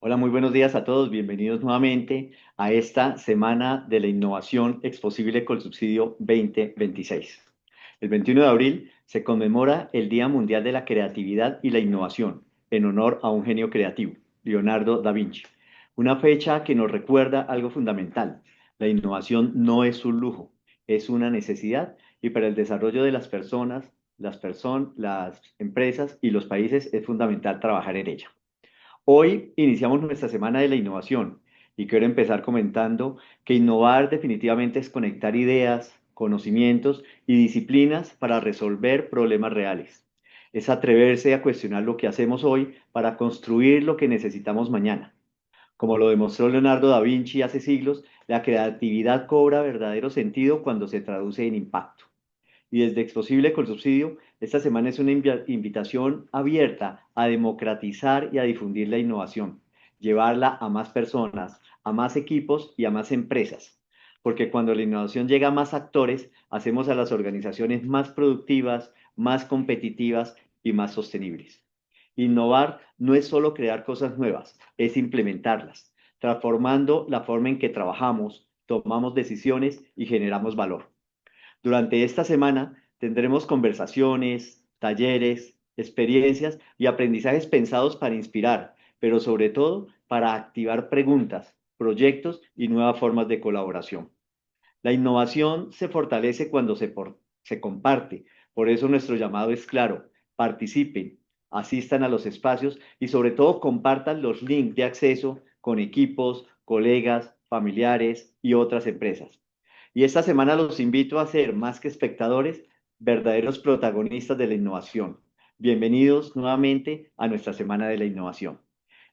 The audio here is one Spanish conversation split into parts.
Hola, muy buenos días a todos. Bienvenidos nuevamente a esta Semana de la Innovación Exposible con Subsidio 2026. El 21 de abril se conmemora el Día Mundial de la Creatividad y la Innovación, en honor a un genio creativo, Leonardo da Vinci. Una fecha que nos recuerda algo fundamental. La innovación no es un lujo, es una necesidad y para el desarrollo de las empresas y los países es fundamental trabajar en ella. Hoy iniciamos nuestra semana de la innovación y quiero empezar comentando que innovar definitivamente es conectar ideas, conocimientos y disciplinas para resolver problemas reales. Es atreverse a cuestionar lo que hacemos hoy para construir lo que necesitamos mañana. Como lo demostró Leonardo da Vinci hace siglos, la creatividad cobra verdadero sentido cuando se traduce en impacto. Y desde Exposible con Subsidio, esta semana es una invitación abierta a democratizar y a difundir la innovación, llevarla a más personas, a más equipos y a más empresas. Porque cuando la innovación llega a más actores, hacemos a las organizaciones más productivas, más competitivas y más sostenibles. Innovar no es solo crear cosas nuevas, es implementarlas, transformando la forma en que trabajamos, tomamos decisiones y generamos valor. Durante esta semana tendremos conversaciones, talleres, experiencias y aprendizajes pensados para inspirar, pero sobre todo para activar preguntas, proyectos y nuevas formas de colaboración. La innovación se fortalece cuando se comparte. Por eso nuestro llamado es claro: participen, asistan a los espacios y sobre todo compartan los links de acceso con equipos, colegas, familiares y otras empresas. Y esta semana los invito a ser, más que espectadores, verdaderos protagonistas de la innovación. Bienvenidos nuevamente a nuestra Semana de la Innovación.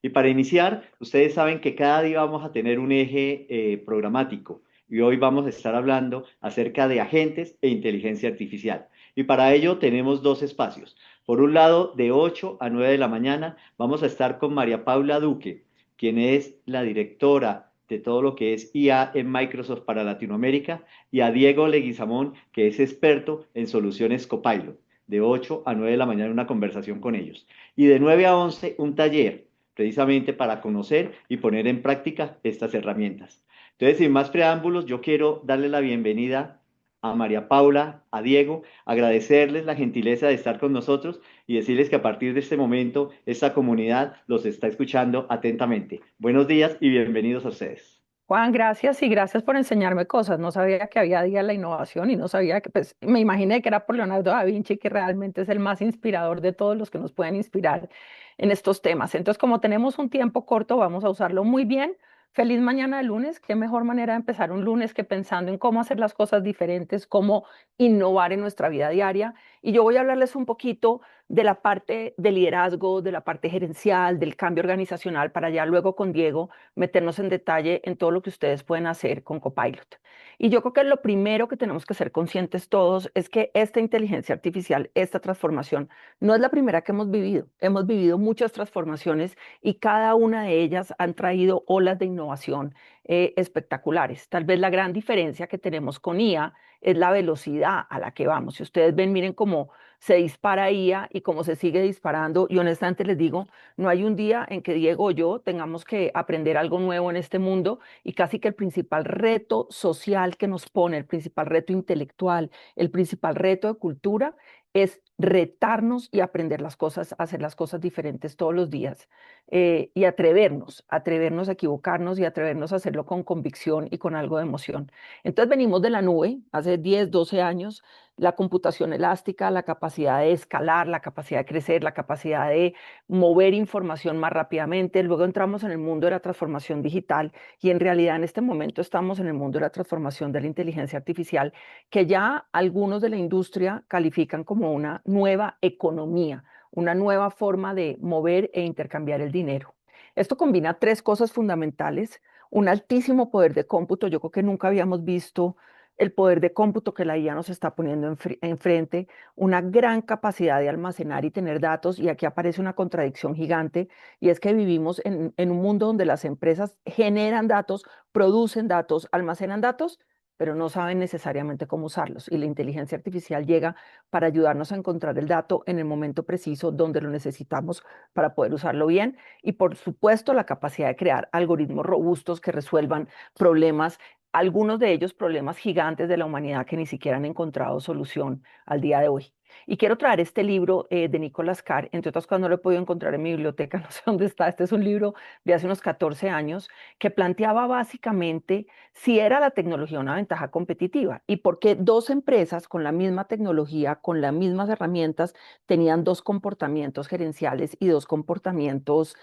Y para iniciar, ustedes saben que cada día vamos a tener un eje programático y hoy vamos a estar hablando acerca de agentes e inteligencia artificial. Y para ello tenemos dos espacios. Por un lado, de 8 a 9 de la mañana, vamos a estar con María Paula Duque, quien es la directora de todo lo que es IA en Microsoft para Latinoamérica, y a Diego Leguizamón, que es experto en soluciones Copilot, de 8 a 9 de la mañana una conversación con ellos. Y de 9 a 11 un taller, precisamente para conocer y poner en práctica estas herramientas. Entonces, sin más preámbulos, yo quiero darle la bienvenida a María Paula, a Diego, agradecerles la gentileza de estar con nosotros y decirles que a partir de este momento esta comunidad los está escuchando atentamente. Buenos días y bienvenidos a ustedes. Juan, gracias y gracias por enseñarme cosas. No sabía que había Día de la Innovación y no sabía que, pues, me imaginé que era por Leonardo da Vinci, que realmente es el más inspirador de todos los que nos pueden inspirar en estos temas. Entonces, como tenemos un tiempo corto, vamos a usarlo muy bien. Feliz mañana de lunes. Qué mejor manera de empezar un lunes que pensando en cómo hacer las cosas diferentes, cómo innovar en nuestra vida diaria. Y yo voy a hablarles un poquito de la parte de liderazgo, de la parte gerencial, del cambio organizacional, para ya luego con Diego meternos en detalle en todo lo que ustedes pueden hacer con Copilot. Y yo creo que lo primero que tenemos que ser conscientes todos es que esta inteligencia artificial, esta transformación, no es la primera que hemos vivido. Hemos vivido muchas transformaciones y cada una de ellas han traído olas de innovación espectaculares. Tal vez la gran diferencia que tenemos con IA es la velocidad a la que vamos. Si ustedes ven, miren cómo se dispara IA y cómo se sigue disparando. Y honestamente les digo, no hay un día en que Diego o yo tengamos que aprender algo nuevo en este mundo y casi que el principal reto social que nos pone, el principal reto intelectual, el principal reto de cultura es retarnos y aprender las cosas, hacer las cosas diferentes todos los días y atrevernos a equivocarnos y atrevernos a hacerlo con convicción y con algo de emoción. Entonces venimos de la nube hace 10, 12 años, la computación elástica, la capacidad de escalar, la capacidad de crecer, la capacidad de mover información más rápidamente. Luego entramos en el mundo de la transformación digital y en realidad en este momento estamos en el mundo de la transformación de la inteligencia artificial, que ya algunos de la industria califican como una nueva economía, una nueva forma de mover e intercambiar el dinero. Esto combina tres cosas fundamentales: un altísimo poder de cómputo. Yo creo que nunca habíamos visto el poder de cómputo que la IA nos está poniendo enfrente, una gran capacidad de almacenar y tener datos, y aquí aparece una contradicción gigante, y es que vivimos en un mundo donde las empresas generan datos, producen datos, almacenan datos, pero no saben necesariamente cómo usarlos. Y la inteligencia artificial llega para ayudarnos a encontrar el dato en el momento preciso donde lo necesitamos para poder usarlo bien. Y por supuesto, la capacidad de crear algoritmos robustos que resuelvan problemas, algunos de ellos problemas gigantes de la humanidad que ni siquiera han encontrado solución al día de hoy. Y quiero traer este libro de Nicholas Carr, entre otras cosas no lo he podido encontrar en mi biblioteca, no sé dónde está. Este es un libro de hace unos 14 años que planteaba básicamente si era la tecnología una ventaja competitiva y por qué dos empresas con la misma tecnología, con las mismas herramientas, tenían dos comportamientos gerenciales y dos comportamientos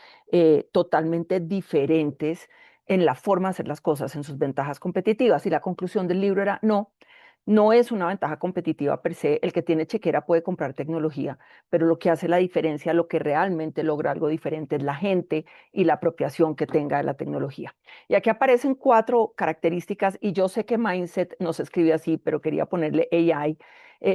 totalmente diferentes en la forma de hacer las cosas, en sus ventajas competitivas. Y la conclusión del libro era no. No es una ventaja competitiva per se. El que tiene chequera puede comprar tecnología, pero lo que hace la diferencia, lo que realmente logra algo diferente es la gente y la apropiación que tenga de la tecnología. Y aquí aparecen cuatro características y yo sé que Mindset no se escribe así, pero quería ponerle AI.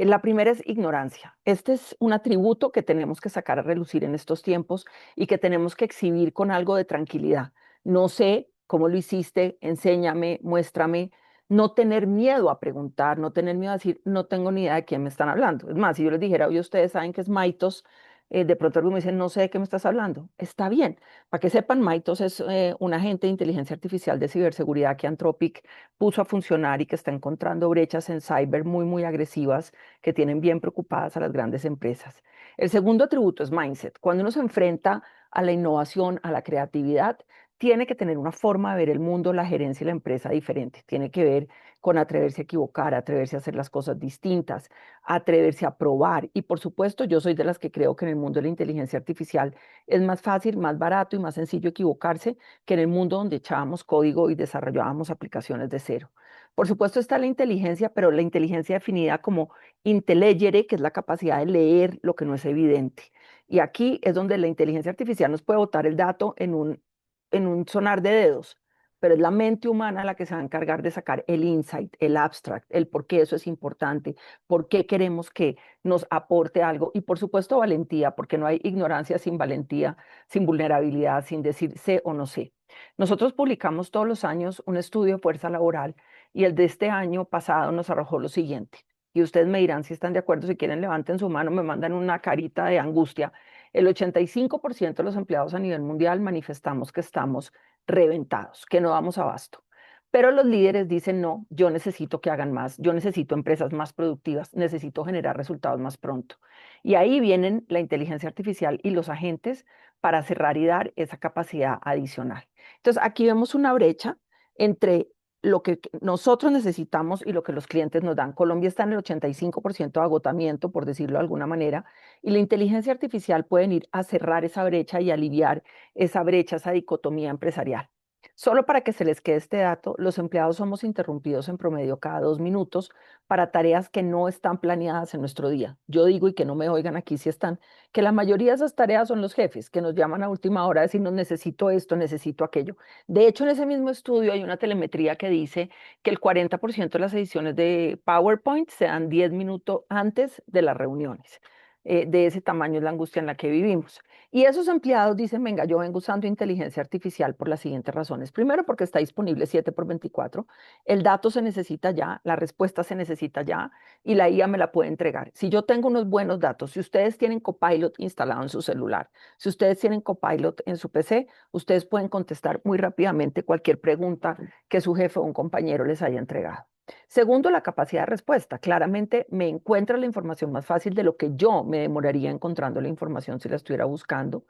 La primera es ignorancia. Este es un atributo que tenemos que sacar a relucir en estos tiempos y que tenemos que exhibir con algo de tranquilidad. No sé cómo lo hiciste, enséñame, muéstrame. No tener miedo a preguntar, no tener miedo a decir, no tengo ni idea de quién me están hablando. Es más, si yo les dijera, oye, ustedes saben que es Maitos, de pronto algunos me dicen, no sé de qué me estás hablando. Está bien. Para que sepan, Maitos es un agente de inteligencia artificial de ciberseguridad que Anthropic puso a funcionar y que está encontrando brechas en cyber muy, muy agresivas que tienen bien preocupadas a las grandes empresas. El segundo atributo es mindset. Cuando uno se enfrenta a la innovación, a la creatividad, tiene que tener una forma de ver el mundo, la gerencia y la empresa diferente. Tiene que ver con atreverse a equivocar, atreverse a hacer las cosas distintas, atreverse a probar. Y por supuesto, yo soy de las que creo que en el mundo de la inteligencia artificial es más fácil, más barato y más sencillo equivocarse que en el mundo donde echábamos código y desarrollábamos aplicaciones de cero. Por supuesto está la inteligencia, pero la inteligencia definida como intellegere, que es la capacidad de leer lo que no es evidente. Y aquí es donde la inteligencia artificial nos puede botar el dato en un sonar de dedos, pero es la mente humana la que se va a encargar de sacar el insight, el abstract, el por qué eso es importante, por qué queremos que nos aporte algo y por supuesto valentía, porque no hay ignorancia sin valentía, sin vulnerabilidad, sin decir sé o no sé. Nosotros publicamos todos los años un estudio de fuerza laboral y el de este año pasado nos arrojó lo siguiente. Y ustedes me dirán si están de acuerdo, si quieren levanten su mano, me mandan una carita de angustia. El 85% de los empleados a nivel mundial manifestamos que estamos reventados, que no damos abasto. Pero los líderes dicen, no, yo necesito que hagan más, yo necesito empresas más productivas, necesito generar resultados más pronto. Y ahí vienen la inteligencia artificial y los agentes para cerrar y dar esa capacidad adicional. Entonces, aquí vemos una brecha entre lo que nosotros necesitamos y lo que los clientes nos dan. Colombia está en el 85% de agotamiento, por decirlo de alguna manera, y la inteligencia artificial puede ir a cerrar esa brecha y aliviar esa brecha, esa dicotomía empresarial. Solo para que se les quede este dato, los empleados somos interrumpidos en promedio cada 2 minutos para tareas que no están planeadas en nuestro día. Yo digo, y que no me oigan aquí si están, que la mayoría de esas tareas son los jefes que nos llaman a última hora a decirnos necesito esto, necesito aquello. De hecho, en ese mismo estudio hay una telemetría que dice que el 40% de las ediciones de PowerPoint se dan 10 minutos antes de las reuniones. De ese tamaño es la angustia en la que vivimos. Y esos empleados dicen, venga, yo vengo usando inteligencia artificial por las siguientes razones. Primero, porque está disponible 7 por 24. El dato se necesita ya, la respuesta se necesita ya y la IA me la puede entregar. Si yo tengo unos buenos datos, si ustedes tienen Copilot instalado en su celular, si ustedes tienen Copilot en su PC, ustedes pueden contestar muy rápidamente cualquier pregunta que su jefe o un compañero les haya entregado. Segundo, la capacidad de respuesta. Claramente me encuentra la información más fácil de lo que yo me demoraría encontrando la información si la estuviera buscando.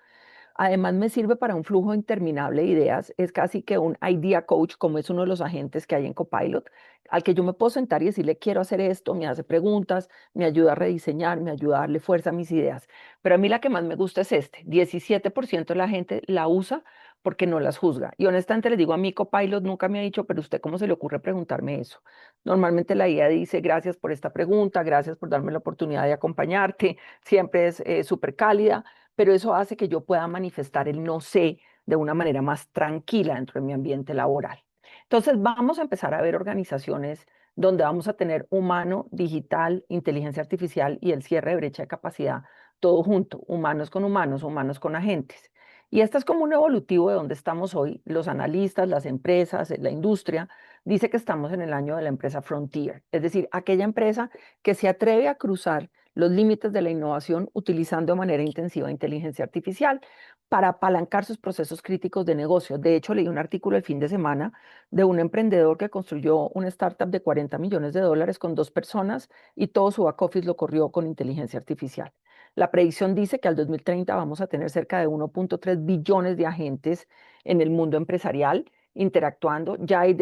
Además, me sirve para un flujo interminable de ideas. Es casi que un idea coach, como es uno de los agentes que hay en Copilot, al que yo me puedo sentar y decirle, quiero hacer esto, me hace preguntas, me ayuda a rediseñar, me ayuda a darle fuerza a mis ideas. Pero a mí la que más me gusta es este. 17% de la gente la usa porque no las juzga. Y honestamente les digo, a mí Copilot nunca me ha dicho, pero usted, ¿cómo se le ocurre preguntarme eso? Normalmente la IA dice, gracias por esta pregunta, gracias por darme la oportunidad de acompañarte, siempre es súper cálida, pero eso hace que yo pueda manifestar el no sé de una manera más tranquila dentro de mi ambiente laboral. Entonces, vamos a empezar a ver organizaciones donde vamos a tener humano, digital, inteligencia artificial y el cierre de brecha de capacidad, todo junto, humanos con agentes. Y este es como un evolutivo de donde estamos hoy, los analistas, las empresas, la industria, dice que estamos en el año de la empresa Frontier, es decir, aquella empresa que se atreve a cruzar los límites de la innovación utilizando de manera intensiva inteligencia artificial para apalancar sus procesos críticos de negocio. De hecho, leí un artículo el fin de semana de un emprendedor que construyó una startup de 40 millones de dólares con 2 personas y todo su back office lo corrió con inteligencia artificial. La predicción dice que al 2030 vamos a tener cerca de 1.3 billones de agentes en el mundo empresarial interactuando. Ya hay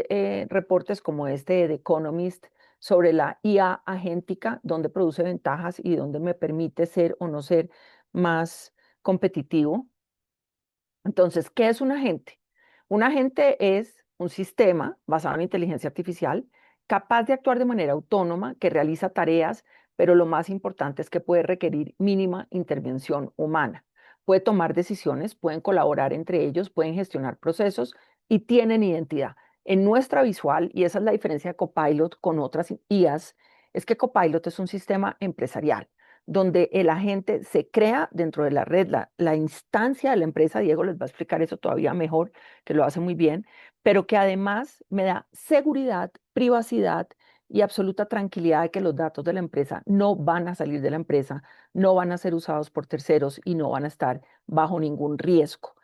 reportes como este de The Economist sobre la IA agéntica, donde produce ventajas y donde me permite ser o no ser más competitivo. Entonces, ¿qué es un agente? Un agente es un sistema basado en inteligencia artificial capaz de actuar de manera autónoma, que realiza tareas, pero lo más importante es que puede requerir mínima intervención humana. Puede tomar decisiones, pueden colaborar entre ellos, pueden gestionar procesos y tienen identidad. En nuestra visual, y esa es la diferencia de Copilot con otras IAs, es que Copilot es un sistema empresarial donde el agente se crea dentro de la red, la instancia de la empresa. Diego les va a explicar eso todavía mejor, que lo hace muy bien, pero que además me da seguridad, privacidad y absoluta tranquilidad de que los datos de la empresa no van a salir de la empresa, no van a ser usados por terceros y no van a estar bajo ningún riesgo.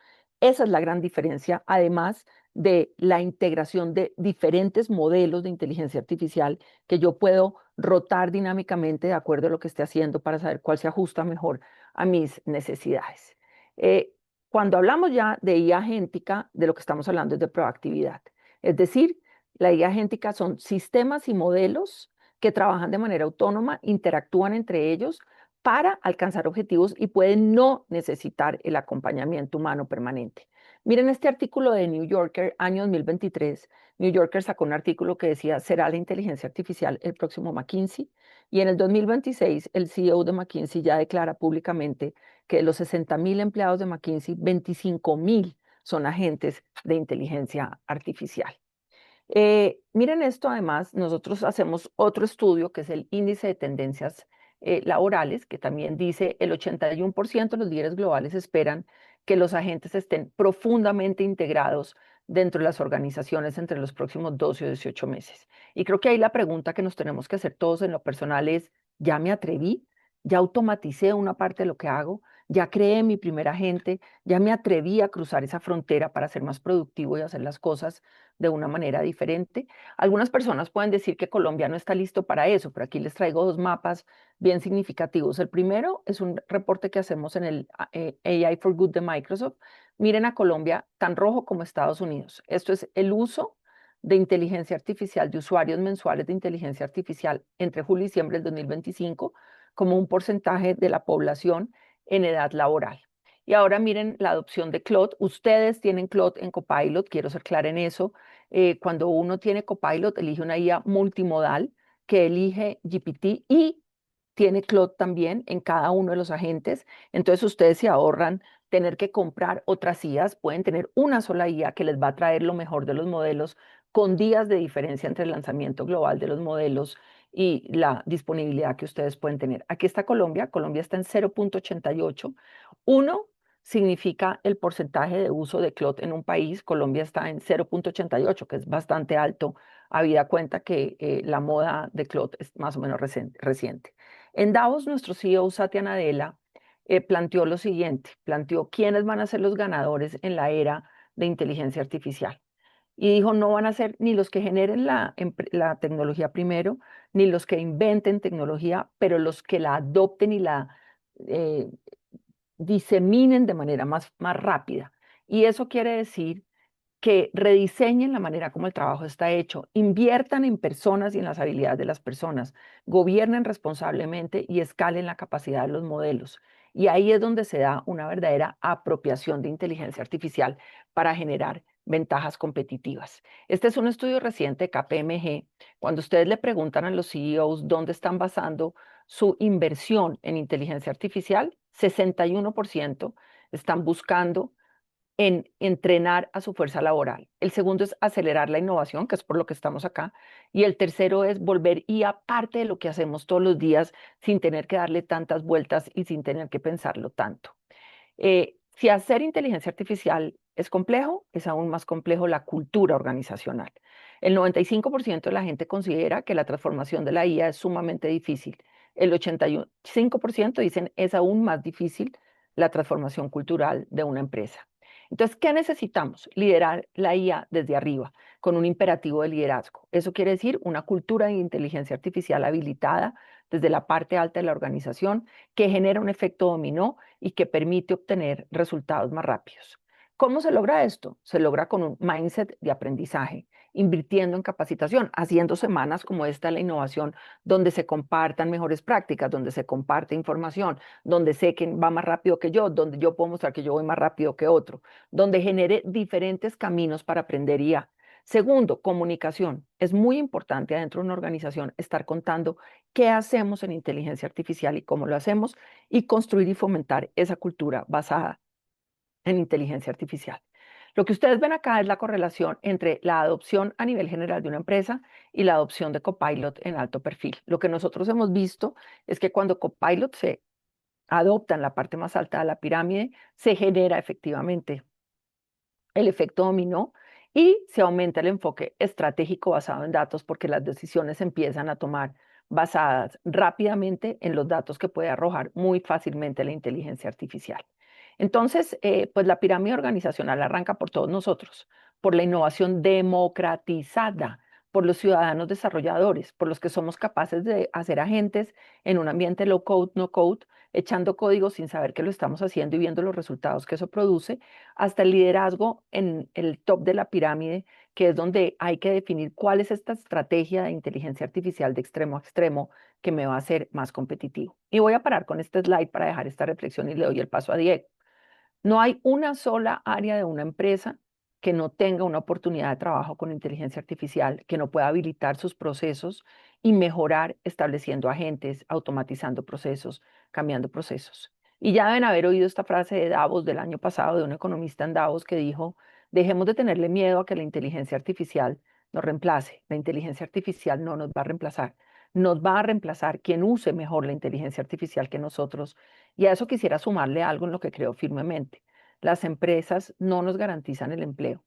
Esa es la gran diferencia, además de la integración de diferentes modelos de inteligencia artificial que yo puedo rotar dinámicamente de acuerdo a lo que esté haciendo para saber cuál se ajusta mejor a mis necesidades. Eh, Cuando hablamos ya de IA agéntica, de lo que estamos hablando es de proactividad. Es decir, la IA agéntica son sistemas y modelos que trabajan de manera autónoma, interactúan entre ellos para alcanzar objetivos y pueden no necesitar el acompañamiento humano permanente. Miren este artículo de New Yorker, año 2023. New Yorker sacó un artículo que decía, ¿será la inteligencia artificial el próximo McKinsey? Y en el 2026, el CEO de McKinsey ya declara públicamente que de los 60.000 empleados de McKinsey, 25.000 son agentes de inteligencia artificial. Miren esto, además, nosotros hacemos otro estudio que es el índice de tendencias laborales, que también dice el 81% de los líderes globales esperan que los agentes estén profundamente integrados dentro de las organizaciones entre los próximos 12 o 18 meses. Y creo que ahí la pregunta que nos tenemos que hacer todos en lo personal es, ¿ya me atreví? ¿Ya automaticé una parte de lo que hago? ¿Ya creé mi primer agente? ¿Ya me atreví a cruzar esa frontera para ser más productivo y hacer las cosas de una manera diferente? Algunas personas pueden decir que Colombia no está listo para eso, pero aquí les traigo dos mapas bien significativos. El primero es un reporte que hacemos en el AI for Good de Microsoft. Miren a Colombia tan rojo como Estados Unidos. Esto es el uso de inteligencia artificial, de usuarios mensuales de inteligencia artificial entre julio y diciembre del 2025 como un porcentaje de la población en edad laboral. Y ahora miren la adopción de Claude. Ustedes tienen Claude en Copilot, quiero ser clara en eso. Cuando uno tiene Copilot, elige una IA multimodal que elige GPT y tiene Claude también en cada uno de los agentes. Entonces ustedes se ahorran tener que comprar otras IAs, pueden tener una sola IA que les va a traer lo mejor de los modelos con días de diferencia entre el lanzamiento global de los modelos y la disponibilidad que ustedes pueden tener. Aquí está Colombia, Colombia está en 0.88. Uno significa el porcentaje de uso de Claude en un país, Colombia está en 0.88, que es bastante alto, habida cuenta que la moda de Claude es más o menos reciente. En Davos, nuestro CEO Satya Nadella planteó lo siguiente, planteó quiénes van a ser los ganadores en la era de inteligencia artificial. Y dijo, no van a ser ni los que generen la tecnología primero, ni los que inventen tecnología, pero los que la adopten y la eh, diseminen de manera más rápida. Y eso quiere decir que rediseñen la manera como el trabajo está hecho, inviertan en personas y en las habilidades de las personas, gobiernen responsablemente y escalen la capacidad de los modelos. Y ahí es donde se da una verdadera apropiación de inteligencia artificial para generar ventajas competitivas. Este es un estudio reciente de KPMG. Cuando ustedes le preguntan a los CEOs dónde están basando su inversión en inteligencia artificial, 61% están buscando en entrenar a su fuerza laboral. El segundo es acelerar la innovación, que es por lo que estamos acá. Y el tercero es volver IA parte de lo que hacemos todos los días sin tener que darle tantas vueltas y sin tener que pensarlo tanto. Si hacer inteligencia artificial es complejo, es aún más complejo la cultura organizacional. El 95% de la gente considera que la transformación de la IA es sumamente difícil. El 85% dicen es aún más difícil la transformación cultural de una empresa. Entonces, ¿qué necesitamos? Liderar la IA desde arriba, con un imperativo de liderazgo. Eso quiere decir una cultura de inteligencia artificial habilitada desde la parte alta de la organización que genera un efecto dominó y que permite obtener resultados más rápidos. ¿Cómo se logra esto? Se logra con un mindset de aprendizaje, invirtiendo en capacitación, haciendo semanas como esta de la innovación, donde se compartan mejores prácticas, donde se comparte información, donde sé que va más rápido que yo, donde yo puedo mostrar que yo voy más rápido que otro, donde genere diferentes caminos para aprender IA. Segundo, comunicación. Es muy importante adentro de una organización estar contando qué hacemos en inteligencia artificial y cómo lo hacemos y construir y fomentar esa cultura basada en inteligencia artificial. Lo que ustedes ven acá es la correlación entre la adopción a nivel general de una empresa y la adopción de Copilot en alto perfil. Lo que nosotros hemos visto es que cuando Copilot se adopta en la parte más alta de la pirámide, se genera efectivamente el efecto dominó y se aumenta el enfoque estratégico basado en datos porque las decisiones se empiezan a tomar basadas rápidamente en los datos que puede arrojar muy fácilmente la inteligencia artificial. Entonces, pues la pirámide organizacional arranca por todos nosotros, por la innovación democratizada, por los ciudadanos desarrolladores, por los que somos capaces de hacer agentes en un ambiente low code, no code, echando código sin saber que lo estamos haciendo y viendo los resultados que eso produce, hasta el liderazgo en el top de la pirámide, que es donde hay que definir cuál es esta estrategia de inteligencia artificial de extremo a extremo que me va a hacer más competitivo. Y voy a parar con este slide para dejar esta reflexión y le doy el paso a Diego. No hay una sola área de una empresa que no tenga una oportunidad de trabajo con inteligencia artificial, que no pueda habilitar sus procesos y mejorar estableciendo agentes, automatizando procesos, cambiando procesos. Y ya deben haber oído esta frase de Davos del año pasado, de un economista en Davos que dijo, dejemos de tenerle miedo a que la inteligencia artificial nos reemplace. La inteligencia artificial no nos va a reemplazar. Nos va a reemplazar quien use mejor la inteligencia artificial que nosotros y a eso quisiera sumarle algo en lo que creo firmemente. Las empresas no nos garantizan el empleo.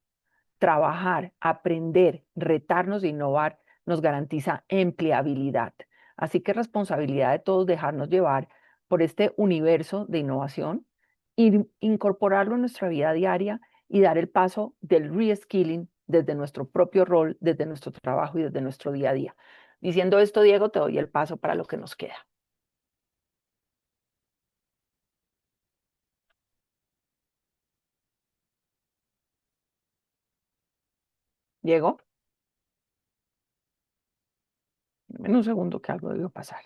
Trabajar, aprender, retarnos e innovar nos garantiza empleabilidad. Así que responsabilidad de todos dejarnos llevar por este universo de innovación y incorporarlo en nuestra vida diaria y dar el paso del reskilling desde nuestro propio rol, desde nuestro trabajo y desde nuestro día a día. Diciendo esto, Diego, te doy el paso para lo que nos queda. Diego, en un segundo que algo debió pasar.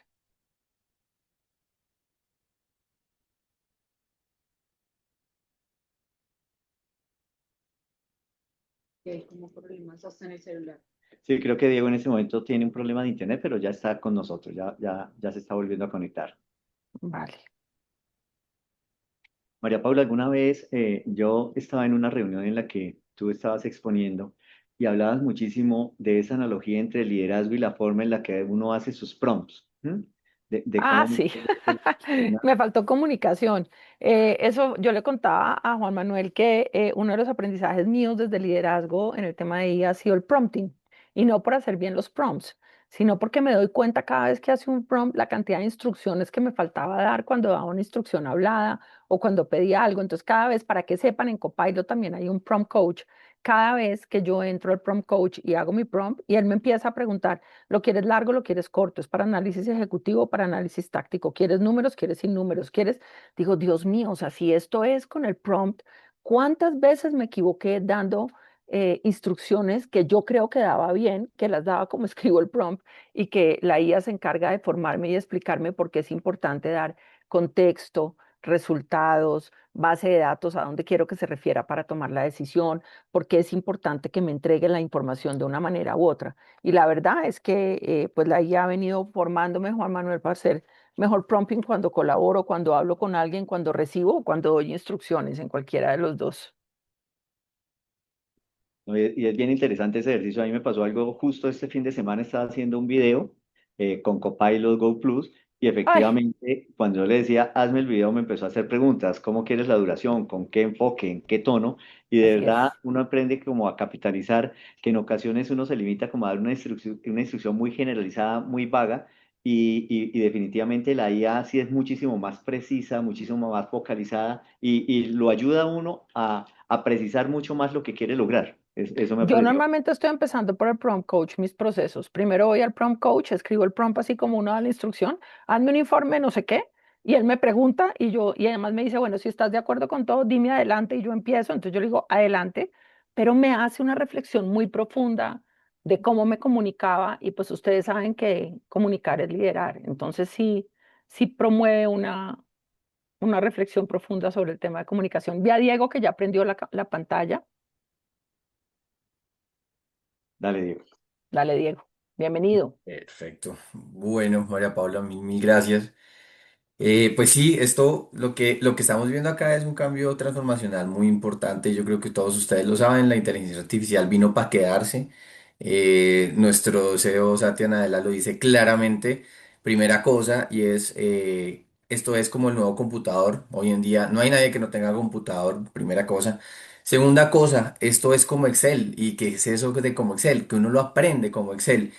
Que hay como problemas hasta en el celular. Sí, creo que Diego en este momento tiene un problema de internet, pero ya está con nosotros, ya se está volviendo a conectar. Vale. María Paula, alguna vez yo estaba en una reunión en la que tú estabas exponiendo y hablabas muchísimo de esa analogía entre el liderazgo y la forma en la que uno hace sus prompts, ¿m? De Ah, cómo sí, me faltó comunicación. Eso yo le contaba a Juan Manuel que uno de los aprendizajes míos desde liderazgo en el tema de IA ha sido el prompting. Y no por hacer bien los prompts, sino porque me doy cuenta cada vez que hace un prompt la cantidad de instrucciones que me faltaba dar cuando daba una instrucción hablada o cuando pedía algo. Entonces, cada vez, para que sepan, en Copilot también hay un prompt coach. Cada vez que yo entro al prompt coach y hago mi prompt y él me empieza a preguntar, ¿lo quieres largo, lo quieres corto? ¿Es para análisis ejecutivo, para análisis táctico? ¿Quieres números, quieres sin números? ¿Quieres? Digo, Dios mío, o sea, si esto es con el prompt, ¿cuántas veces me equivoqué dando instrucciones que yo creo que daba bien, que las daba como escribo el prompt y que la IA se encarga de formarme y explicarme por qué es importante dar contexto, resultados, base de datos, a dónde quiero que se refiera para tomar la decisión, por qué es importante que me entregue la información de una manera u otra? Y la verdad es que pues la IA ha venido formándome, Juan Manuel, para ser mejor prompting cuando colaboro, cuando hablo con alguien, cuando recibo o cuando doy instrucciones, en cualquiera de los dos. ¿No? Y es bien interesante ese ejercicio. A mí me pasó algo justo este fin de semana, estaba haciendo un video con Copilot Go Plus Y Ay, efectivamente, cuando yo le decía, hazme el video, me empezó a hacer preguntas, ¿cómo quieres la duración? ¿Con qué enfoque? ¿En qué tono? Y de así es. verdad uno aprende como a capitalizar, que en ocasiones uno se limita como a dar una instrucción muy generalizada, muy vaga, y definitivamente la IA sí es muchísimo más precisa, muchísimo más focalizada, y lo ayuda a uno a precisar mucho más lo que quiere lograr. Eso me ha Yo parecido. normalmente estoy empezando por el prompt coach, mis procesos. Primero voy al prompt coach, escribo el prompt así como uno da la instrucción, hazme un informe, no sé qué, y él me pregunta y además me dice, bueno, si estás de acuerdo con todo, dime adelante y yo empiezo. Entonces yo le digo, adelante, pero me hace una reflexión muy profunda de cómo me comunicaba y pues ustedes saben que comunicar es liderar. Entonces sí, sí promueve una reflexión profunda sobre el tema de comunicación. Vi a Diego que ya aprendió la pantalla. Dale, Diego. Dale, Diego. Bienvenido. Perfecto. Bueno, María Paula, mil gracias. Pues sí, esto, lo que estamos viendo acá es un cambio transformacional muy importante. Yo creo que todos ustedes lo saben, la inteligencia artificial vino para quedarse. Nuestro CEO Satya Nadella lo dice claramente. Primera cosa, y es, esto es como el nuevo computador. Hoy en día no hay nadie que no tenga computador, primera cosa. Segunda cosa, esto es como Excel. ¿Y qué es eso de como Excel? Que uno lo aprende como Excel.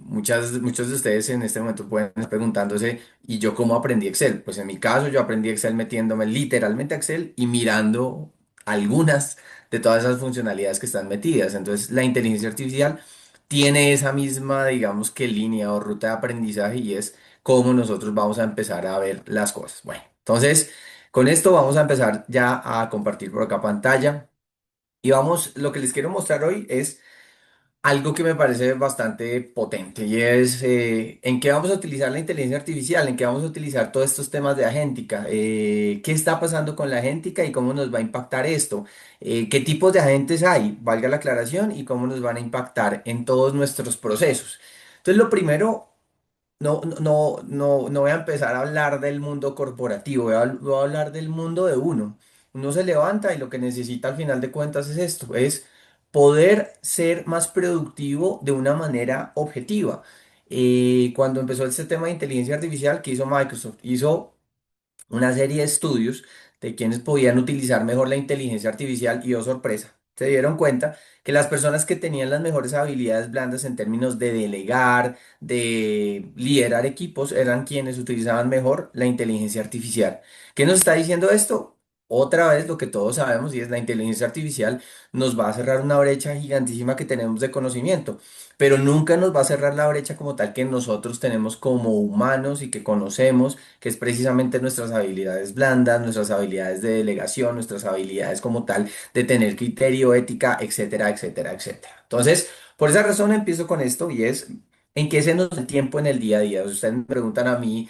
Muchos de ustedes en este momento pueden estar preguntándose, ¿y yo cómo aprendí Excel? Pues en mi caso yo aprendí Excel metiéndome literalmente a Excel y mirando algunas de todas esas funcionalidades que están metidas. Entonces la inteligencia artificial tiene esa misma, digamos que línea o ruta de aprendizaje y es cómo nosotros vamos a empezar a ver las cosas. Bueno, entonces con esto vamos a empezar ya a compartir por acá pantalla y vamos, lo que les quiero mostrar hoy es algo que me parece bastante potente y es en qué vamos a utilizar la inteligencia artificial, en qué vamos a utilizar todos estos temas de agéntica, qué está pasando con la agéntica y cómo nos va a impactar esto, qué tipos de agentes hay, valga la aclaración, y cómo nos van a impactar en todos nuestros procesos. Entonces, lo primero, no voy a empezar a hablar del mundo corporativo, voy a hablar del mundo de uno. Uno se levanta y lo que necesita al final de cuentas es esto, es poder ser más productivo de una manera objetiva. Cuando empezó este tema de inteligencia artificial, ¿que hizo Microsoft? Hizo una serie de estudios de quienes podían utilizar mejor la inteligencia artificial y, oh sorpresa, se dieron cuenta que las personas que tenían las mejores habilidades blandas en términos de delegar, de liderar equipos, eran quienes utilizaban mejor la inteligencia artificial. ¿Qué nos está diciendo esto? Otra vez lo que todos sabemos y es la inteligencia artificial nos va a cerrar una brecha gigantísima que tenemos de conocimiento, pero nunca nos va a cerrar la brecha como tal que nosotros tenemos como humanos y que conocemos, que es precisamente nuestras habilidades blandas, nuestras habilidades de delegación, nuestras habilidades como tal de tener criterio, ética, etcétera, etcétera, etcétera. Entonces, por esa razón empiezo con esto y es, ¿en qué se nos da el tiempo en el día a día? Ustedes me preguntan a mí,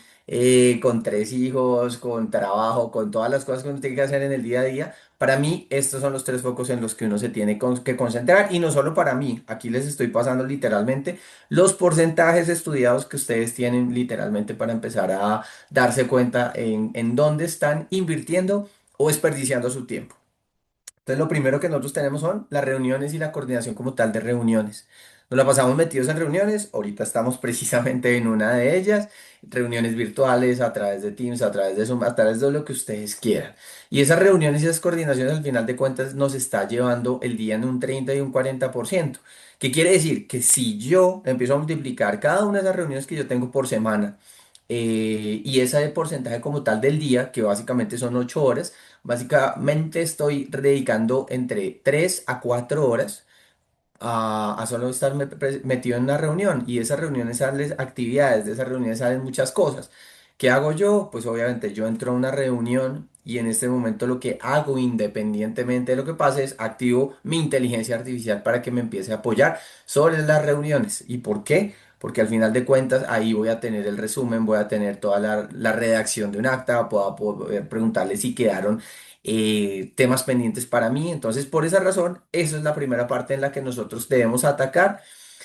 con tres hijos, con trabajo, con todas las cosas que uno tiene que hacer en el día a día. Para mí, estos son los tres focos en los que uno se tiene que concentrar y no solo para mí. Aquí les estoy pasando literalmente los porcentajes estudiados que ustedes tienen literalmente para empezar a darse cuenta en dónde están invirtiendo o desperdiciando su tiempo. Entonces, lo primero que nosotros tenemos son las reuniones y la coordinación como tal de reuniones. Nos la pasamos metidos en reuniones, ahorita estamos precisamente en una de ellas, reuniones virtuales a través de Teams, a través de Zoom, a través de lo que ustedes quieran. Y esas reuniones y esas coordinaciones al final de cuentas nos está llevando el día en un 30 y un 40%. ¿Qué quiere decir? Que si yo empiezo a multiplicar cada una de esas reuniones que yo tengo por semana, y ese porcentaje como tal del día, que básicamente son 8 horas, básicamente estoy dedicando entre 3 a 4 horas a solo estar metido en una reunión y de esas reuniones salen actividades, de esas reuniones salen muchas cosas. ¿Qué hago yo? Pues obviamente yo entro a una reunión y en este momento lo que hago independientemente de lo que pase es activo mi inteligencia artificial para que me empiece a apoyar sobre las reuniones. ¿Y por qué? Porque al final de cuentas ahí voy a tener el resumen, voy a tener toda la redacción de un acta, puedo poder preguntarle si quedaron temas pendientes para mí. Entonces, por esa razón, esa es la primera parte en la que nosotros debemos atacar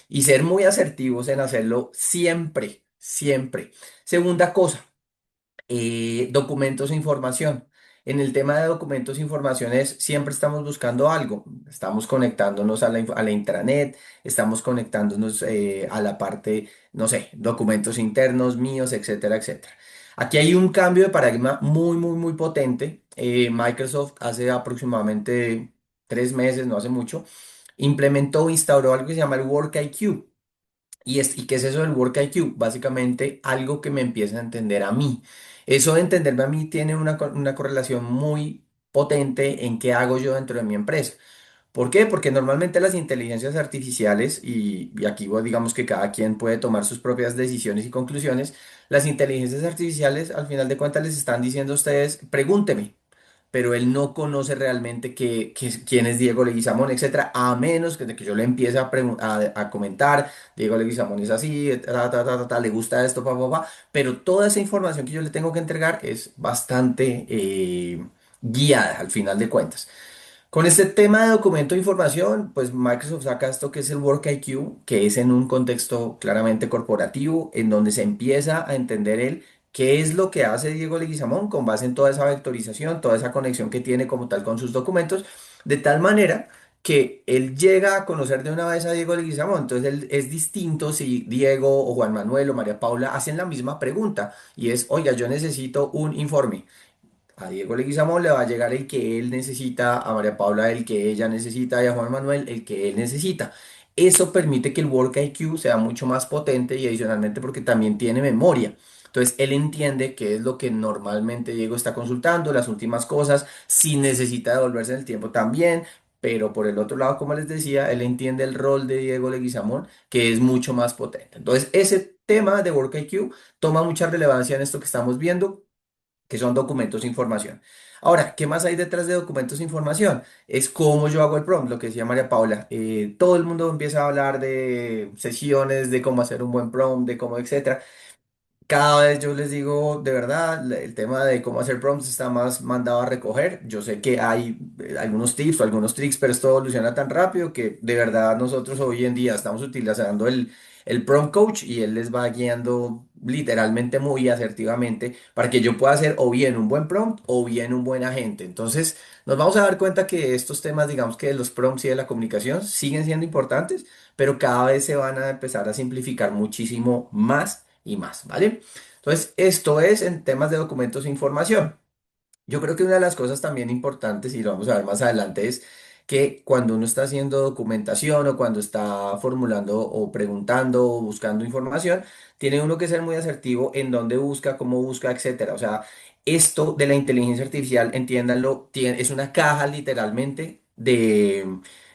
y ser muy asertivos en hacerlo siempre, siempre. Segunda cosa, documentos e información. En el tema de documentos e informaciones, siempre estamos buscando algo. Estamos conectándonos a la intranet, estamos conectándonos a la parte, no sé, documentos internos míos, etcétera, etcétera. Aquí hay un cambio de paradigma muy, muy, muy potente. Microsoft hace aproximadamente 3 meses, no hace mucho, implementó o instauró algo que se llama el Work IQ. ¿Y qué es eso del Work IQ? Básicamente algo que me empieza a entender a mí. Eso de entenderme a mí tiene una correlación muy potente en qué hago yo dentro de mi empresa. ¿Por qué? Porque normalmente las inteligencias artificiales, y aquí digamos que cada quien puede tomar sus propias decisiones y conclusiones, las inteligencias artificiales al final de cuentas les están diciendo a ustedes, pregúnteme, pero él no conoce realmente quién es Diego Leguizamón, etcétera, a menos que, de que yo le empiece a comentar, Diego Leguizamón es así, le gusta esto, pero toda esa información que yo le tengo que entregar es bastante guiada al final de cuentas. Con este tema de documento de información, pues Microsoft saca esto que es el Work IQ, que es en un contexto claramente corporativo, en donde se empieza a entender el qué es lo que hace Diego Leguizamón con base en toda esa vectorización, toda esa conexión que tiene como tal con sus documentos, de tal manera que él llega a conocer de una vez a Diego Leguizamón. Entonces él es distinto si Diego o Juan Manuel o María Paula hacen la misma pregunta y es, oiga, yo necesito un informe. A Diego Leguizamón le va a llegar el que él necesita, a María Paula el que ella necesita y a Juan Manuel el que él necesita. Eso permite que el Work IQ sea mucho más potente y adicionalmente porque también tiene memoria. Entonces él entiende qué es lo que normalmente Diego está consultando, las últimas cosas, si necesita devolverse en el tiempo también, pero por el otro lado, como les decía, él entiende el rol de Diego Leguizamón, que es mucho más potente. Entonces ese tema de Work IQ toma mucha relevancia en esto que estamos viendo, que son documentos de información. Ahora, ¿qué más hay detrás de documentos de información? Es cómo yo hago el prompt, lo que decía María Paula. Todo el mundo empieza a hablar de sesiones, de cómo hacer un buen prompt, de cómo, etcétera. Cada vez yo les digo, de verdad, el tema de cómo hacer prompts está más mandado a recoger. Yo sé que hay algunos tips o algunos tricks, pero esto evoluciona tan rápido que de verdad nosotros hoy en día estamos utilizando el prompt coach y él les va guiando literalmente muy asertivamente para que yo pueda hacer o bien un buen prompt o bien un buen agente. Entonces, nos vamos a dar cuenta que estos temas, digamos que de los prompts y de la comunicación siguen siendo importantes, pero cada vez se van a empezar a simplificar muchísimo más y más, ¿vale? Entonces, esto es en temas de documentos e información. Yo creo que una de las cosas también importantes, y lo vamos a ver más adelante, es que cuando uno está haciendo documentación o cuando está formulando o preguntando o buscando información, tiene uno que ser muy asertivo en dónde busca, cómo busca, etcétera. O sea, esto de la inteligencia artificial, entiéndanlo, es una caja literalmente de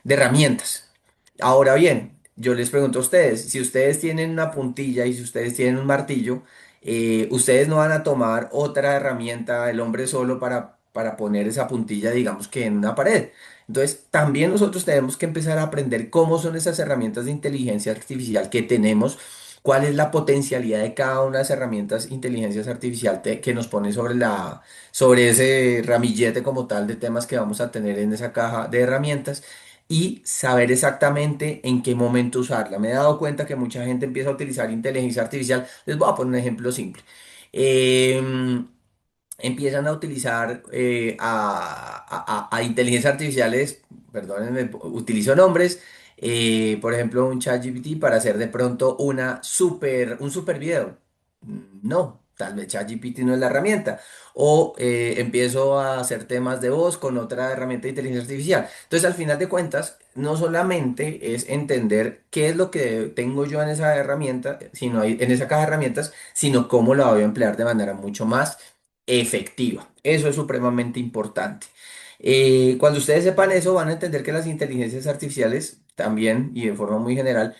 herramientas. Ahora bien, yo les pregunto a ustedes, si ustedes tienen una puntilla y si ustedes tienen un martillo, ustedes no van a tomar otra herramienta, el hombre solo, para poner esa puntilla, digamos que en una pared. Entonces, también nosotros tenemos que empezar a aprender cómo son esas herramientas de inteligencia artificial que tenemos, cuál es la potencialidad de cada una de las herramientas de inteligencia artificial que nos pone sobre ese ramillete como tal de temas que vamos a tener en esa caja de herramientas y saber exactamente en qué momento usarla. Me he dado cuenta que mucha gente empieza a utilizar inteligencia artificial. Les voy a poner un ejemplo simple. Em, Empiezan a utilizar a inteligencias artificiales, perdónenme, utilizo nombres, por ejemplo, un ChatGPT para hacer de pronto un super video. No, tal vez ChatGPT no es la herramienta. O empiezo a hacer temas de voz con otra herramienta de inteligencia artificial. Entonces, al final de cuentas, no solamente es entender qué es lo que tengo yo en esa herramienta, en esa caja de herramientas, sino cómo la voy a emplear de manera mucho más efectiva. Eso es supremamente importante. Cuando ustedes sepan eso, van a entender que las inteligencias artificiales también, y de forma muy general,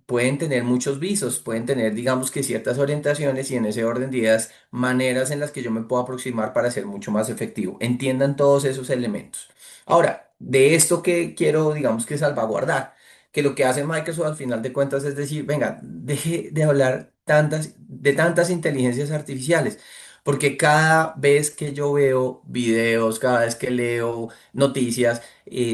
pueden tener muchos visos, pueden tener, digamos que ciertas orientaciones y en ese orden de ideas, maneras en las que yo me puedo aproximar para ser mucho más efectivo. Entiendan todos esos elementos. Ahora, de esto que quiero, digamos que salvaguardar, que lo que hace Microsoft al final de cuentas es decir, venga, deje de hablar de tantas inteligencias artificiales. porque cada vez que yo veo videos, cada vez que leo noticias,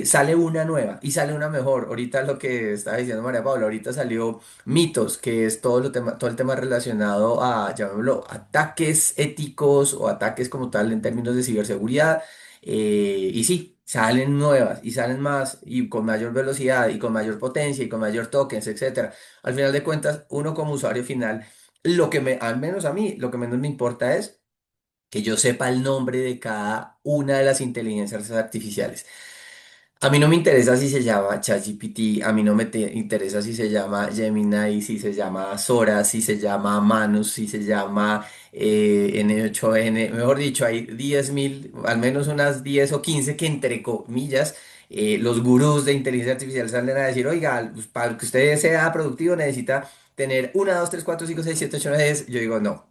sale una nueva y sale una mejor. Ahorita lo que estaba diciendo María Paula, ahorita salió Mitos, que es todo el tema relacionado a, llamémoslo, ataques éticos o ataques como tal en términos de ciberseguridad. Y sí, salen nuevas y salen más y con mayor velocidad y con mayor potencia y con mayor tokens, etcétera. Al final de cuentas, uno como usuario final, al menos a mí, lo que menos me importa es que yo sepa el nombre de cada una de las inteligencias artificiales. A mí no me interesa si se llama ChatGPT, a mí no interesa si se llama Gemini, si se llama Sora, si se llama Manus, si se llama N8N, mejor dicho, hay 10.000, al menos unas 10 o 15 que entre comillas, los gurús de inteligencia artificial salen a decir, oiga, pues, para que usted sea productivo necesita tener 1, 2, 3, 4, 5, 6, 7, 8, 9, 10. Yo digo, no,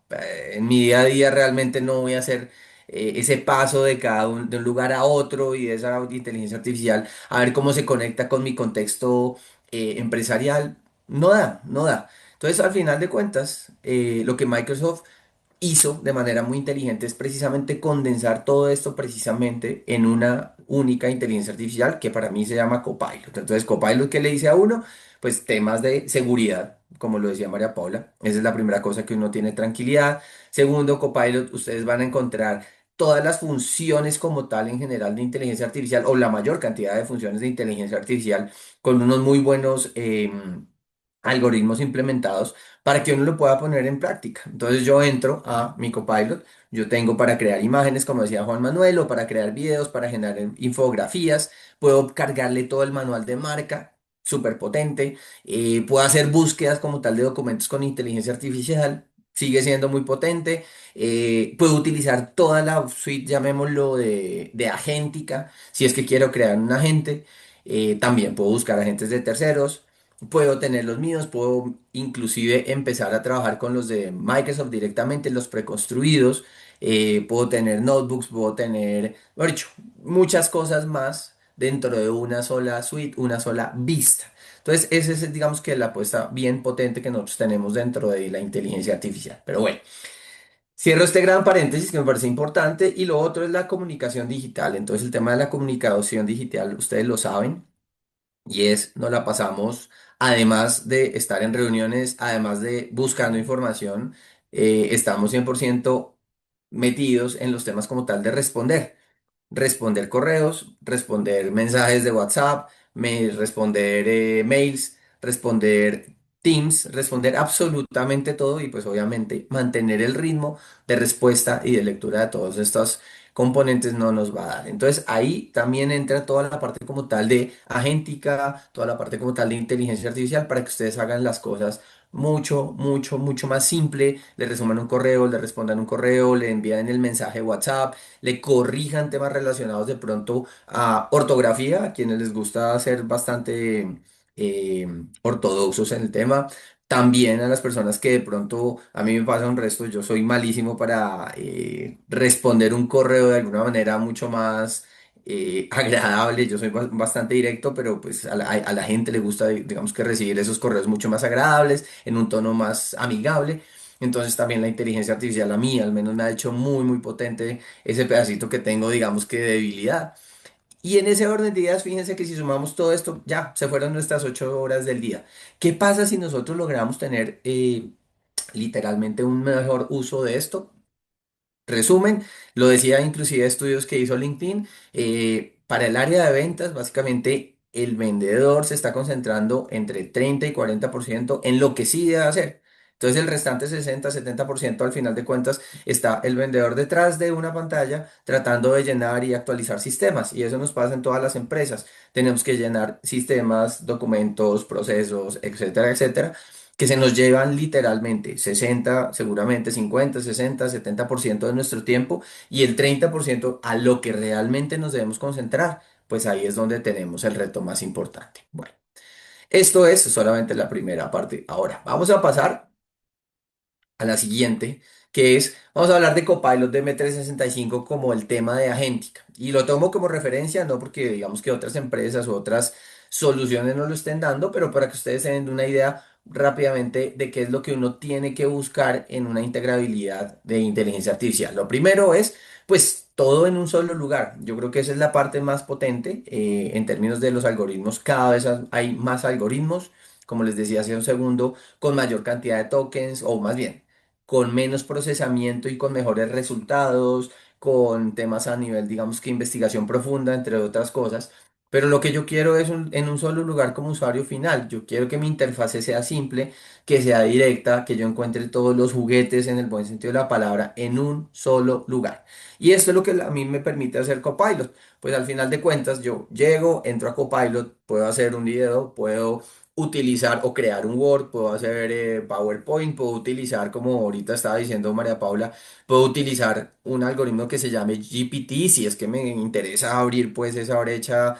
en mi día a día realmente no voy a hacer ese paso de de un lugar a otro y de esa inteligencia artificial a ver cómo se conecta con mi contexto empresarial. No da, no da. Entonces, al final de cuentas, lo que Microsoft hizo de manera muy inteligente es precisamente condensar todo esto precisamente en una única inteligencia artificial que para mí se llama Copilot. Entonces, Copilot, ¿qué le dice a uno? Pues temas de seguridad, como lo decía María Paula. Esa es la primera cosa que uno tiene tranquilidad. Segundo, Copilot, ustedes van a encontrar todas las funciones como tal en general de inteligencia artificial o la mayor cantidad de funciones de inteligencia artificial con unos muy buenos algoritmos implementados para que uno lo pueda poner en práctica. Entonces yo entro a mi Copilot, yo tengo para crear imágenes, como decía Juan Manuel, o para crear videos, para generar infografías, puedo cargarle todo el manual de marca, súper potente, puedo hacer búsquedas como tal de documentos con inteligencia artificial. Sigue siendo muy potente. Puedo utilizar toda la suite, llamémoslo, de agéntica, si es que quiero crear un agente. También puedo buscar agentes de terceros. Puedo tener los míos, puedo inclusive empezar a trabajar con los de Microsoft directamente, los preconstruidos. Puedo tener notebooks, puedo tener, mejor dicho, muchas cosas más dentro de una sola suite, una sola vista. Entonces, esa es, digamos que la apuesta bien potente que nosotros tenemos dentro de la inteligencia artificial. Pero bueno, cierro este gran paréntesis que me parece importante y lo otro es la comunicación digital. Entonces, el tema de la comunicación digital, ustedes lo saben. Y es, nos la pasamos, además de estar en reuniones, además de buscando información, estamos 100% metidos en los temas como tal de responder correos, responder mensajes de WhatsApp, responder mails, responder Teams, responder absolutamente todo y pues obviamente mantener el ritmo de respuesta y de lectura de todos estos componentes no nos va a dar. Entonces ahí también entra toda la parte como tal de agéntica, toda la parte como tal de inteligencia artificial para que ustedes hagan las cosas mucho, mucho, mucho más simple, le resuman un correo, le respondan un correo, le envían el mensaje WhatsApp, le corrijan temas relacionados de pronto a ortografía, a quienes les gusta ser bastante eh, ortodoxos en el tema. También a las personas que de pronto, a mí me pasa un resto, yo soy malísimo para responder un correo de alguna manera mucho más agradable, yo soy bastante directo, pero pues a la gente le gusta, digamos que recibir esos correos mucho más agradables, en un tono más amigable. Entonces también la inteligencia artificial a mí al menos me ha hecho muy, muy potente ese pedacito que tengo, digamos que de debilidad. Y en ese orden de ideas, fíjense que si sumamos todo esto, ya se fueron nuestras 8 horas del día. ¿Qué pasa si nosotros logramos tener literalmente un mejor uso de esto? Resumen, lo decía inclusive estudios que hizo LinkedIn, para el área de ventas, básicamente el vendedor se está concentrando entre 30 y 40% en lo que sí debe hacer. Entonces el restante 60, 70% al final de cuentas está el vendedor detrás de una pantalla tratando de llenar y actualizar sistemas. Y eso nos pasa en todas las empresas. Tenemos que llenar sistemas, documentos, procesos, etcétera, etcétera, que se nos llevan literalmente 60, seguramente 50, 60, 70% de nuestro tiempo y el 30% a lo que realmente nos debemos concentrar, pues ahí es donde tenemos el reto más importante. Bueno, esto es solamente la primera parte. Ahora, vamos a pasar a la siguiente, que es, vamos a hablar de Copilot de M365 como el tema de agéntica. Y lo tomo como referencia, no porque digamos que otras empresas u otras soluciones no lo estén dando, pero para que ustedes se den una idea rápidamente de qué es lo que uno tiene que buscar en una integrabilidad de inteligencia artificial. Lo primero es, pues, todo en un solo lugar. Yo creo que esa es la parte más potente en términos de los algoritmos. Cada vez hay más algoritmos, como les decía hace un segundo, con mayor cantidad de tokens, o más bien, con menos procesamiento y con mejores resultados, con temas a nivel, digamos que investigación profunda, entre otras cosas. Pero lo que yo quiero es en un solo lugar como usuario final. Yo quiero que mi interfase sea simple, que sea directa, que yo encuentre todos los juguetes en el buen sentido de la palabra en un solo lugar. Y esto es lo que a mí me permite hacer Copilot. Pues al final de cuentas yo llego, entro a Copilot, puedo hacer un video, puedo utilizar o crear un Word, puedo hacer PowerPoint, puedo utilizar, como ahorita estaba diciendo María Paula, puedo utilizar un algoritmo que se llame GPT si es que me interesa abrir pues esa brecha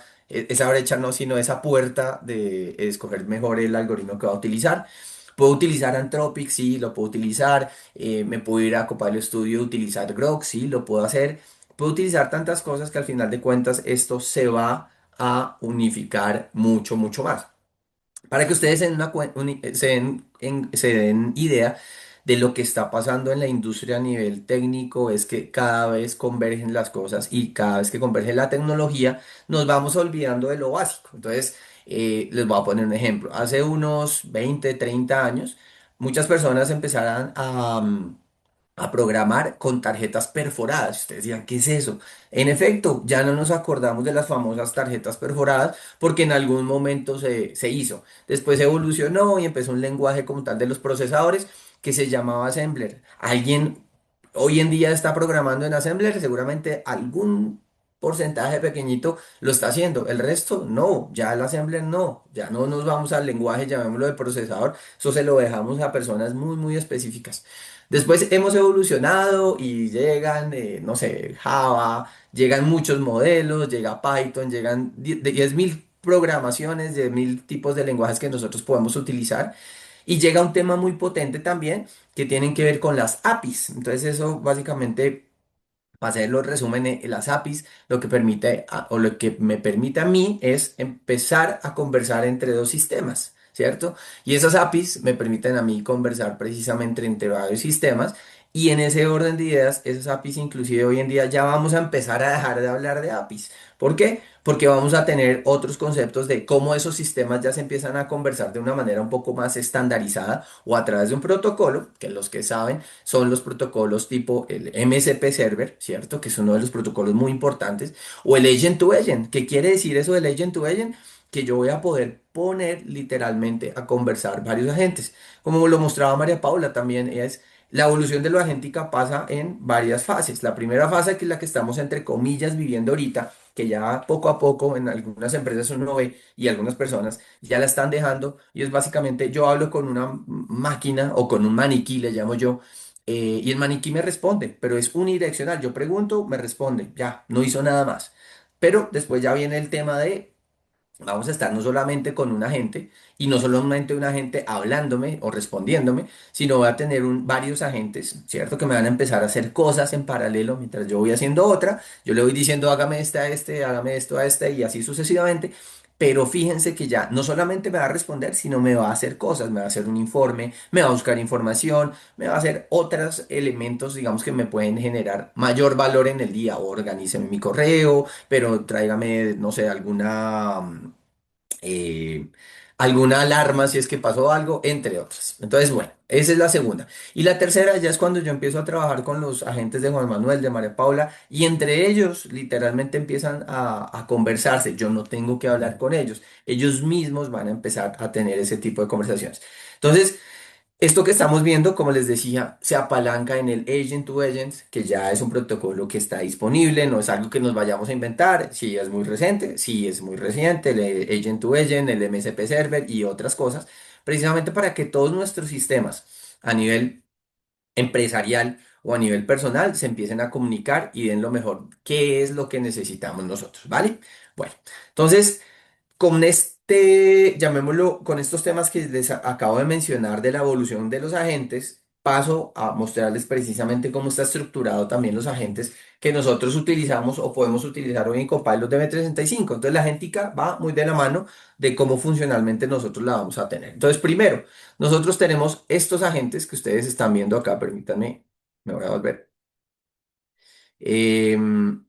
no, sino esa puerta de escoger mejor el algoritmo que va a utilizar. Puedo utilizar Anthropic, sí, lo puedo utilizar. Me puedo ir a Copilot Studio, utilizar Grok, sí, lo puedo hacer. Puedo utilizar tantas cosas que al final de cuentas esto se va a unificar mucho, mucho más. Para que ustedes se den idea de lo que está pasando en la industria a nivel técnico, es que cada vez convergen las cosas y cada vez que converge la tecnología, nos vamos olvidando de lo básico. Entonces, les voy a poner un ejemplo. Hace unos 20 30 años, muchas personas empezaron a programar con tarjetas perforadas. Ustedes decían, ¿qué es eso? En efecto, ya no nos acordamos de las famosas tarjetas perforadas porque en algún momento se hizo. Después evolucionó y empezó un lenguaje como tal de los procesadores que se llamaba Assembler. Alguien hoy en día está programando en Assembler, seguramente algún porcentaje pequeñito lo está haciendo. El resto no, ya el Assembler no, ya no nos vamos al lenguaje, llamémoslo de procesador, eso se lo dejamos a personas muy, muy específicas. Después hemos evolucionado y llegan, no sé, Java, llegan muchos modelos, llega Python, llegan 10.000 programaciones, 10.000 tipos de lenguajes que nosotros podemos utilizar. Y llega un tema muy potente también que tienen que ver con las APIs. Entonces eso básicamente, para hacer los resúmenes, las APIs lo que permite o lo que me permite a mí es empezar a conversar entre dos sistemas, ¿cierto? Y esas APIs me permiten a mí conversar precisamente entre varios sistemas y en ese orden de ideas, esas APIs inclusive hoy en día ya vamos a empezar a dejar de hablar de APIs. ¿Por qué? Porque vamos a tener otros conceptos de cómo esos sistemas ya se empiezan a conversar de una manera un poco más estandarizada o a través de un protocolo, que los que saben son los protocolos tipo el MSP Server, ¿cierto? Que es uno de los protocolos muy importantes, o el Agent to Agent. ¿Qué quiere decir eso del Agent to Agent? Que yo voy a poder poner literalmente a conversar varios agentes. Como lo mostraba María Paula también, es la evolución de lo agéntica pasa en varias fases. La primera fase, que es la que estamos entre comillas viviendo ahorita, que ya poco a poco en algunas empresas uno ve y algunas personas ya la están dejando, y es básicamente yo hablo con una máquina o con un maniquí, le llamo yo, y el maniquí me responde, pero es unidireccional. Yo pregunto, me responde, ya, no hizo nada más. Pero después ya viene el tema de vamos a estar no solamente con un agente y no solamente un agente hablándome o respondiéndome, sino voy a tener varios agentes, ¿cierto? Que me van a empezar a hacer cosas en paralelo mientras yo voy haciendo otra. Yo le voy diciendo, hágame esta a este, hágame esto a este y así sucesivamente. Pero fíjense que ya no solamente me va a responder, sino me va a hacer cosas, me va a hacer un informe, me va a buscar información, me va a hacer otros elementos, digamos, que me pueden generar mayor valor en el día. Organíceme mi correo, pero tráigame, no sé, eh, alguna alarma si es que pasó algo, entre otras. Entonces, bueno, esa es la segunda. Y la tercera ya es cuando yo empiezo a trabajar con los agentes de Juan Manuel, de María Paula, y entre ellos literalmente empiezan a conversarse. Yo no tengo que hablar con ellos. Ellos mismos van a empezar a tener ese tipo de conversaciones. Entonces, esto que estamos viendo, como les decía, se apalanca en el Agent to Agent, que ya es un protocolo que está disponible, no es algo que nos vayamos a inventar, sí es muy reciente, sí es muy reciente, el Agent to Agent, el MSP Server y otras cosas, precisamente para que todos nuestros sistemas a nivel empresarial o a nivel personal se empiecen a comunicar y den lo mejor, qué es lo que necesitamos nosotros, ¿vale? Bueno, entonces con llamémoslo, con estos temas que les acabo de mencionar de la evolución de los agentes, paso a mostrarles precisamente cómo está estructurado también los agentes que nosotros utilizamos o podemos utilizar hoy en Copilot de M365. Entonces la agentica va muy de la mano de cómo funcionalmente nosotros la vamos a tener. Entonces, primero, nosotros tenemos estos agentes que ustedes están viendo acá, permítanme, me voy a volver. Em,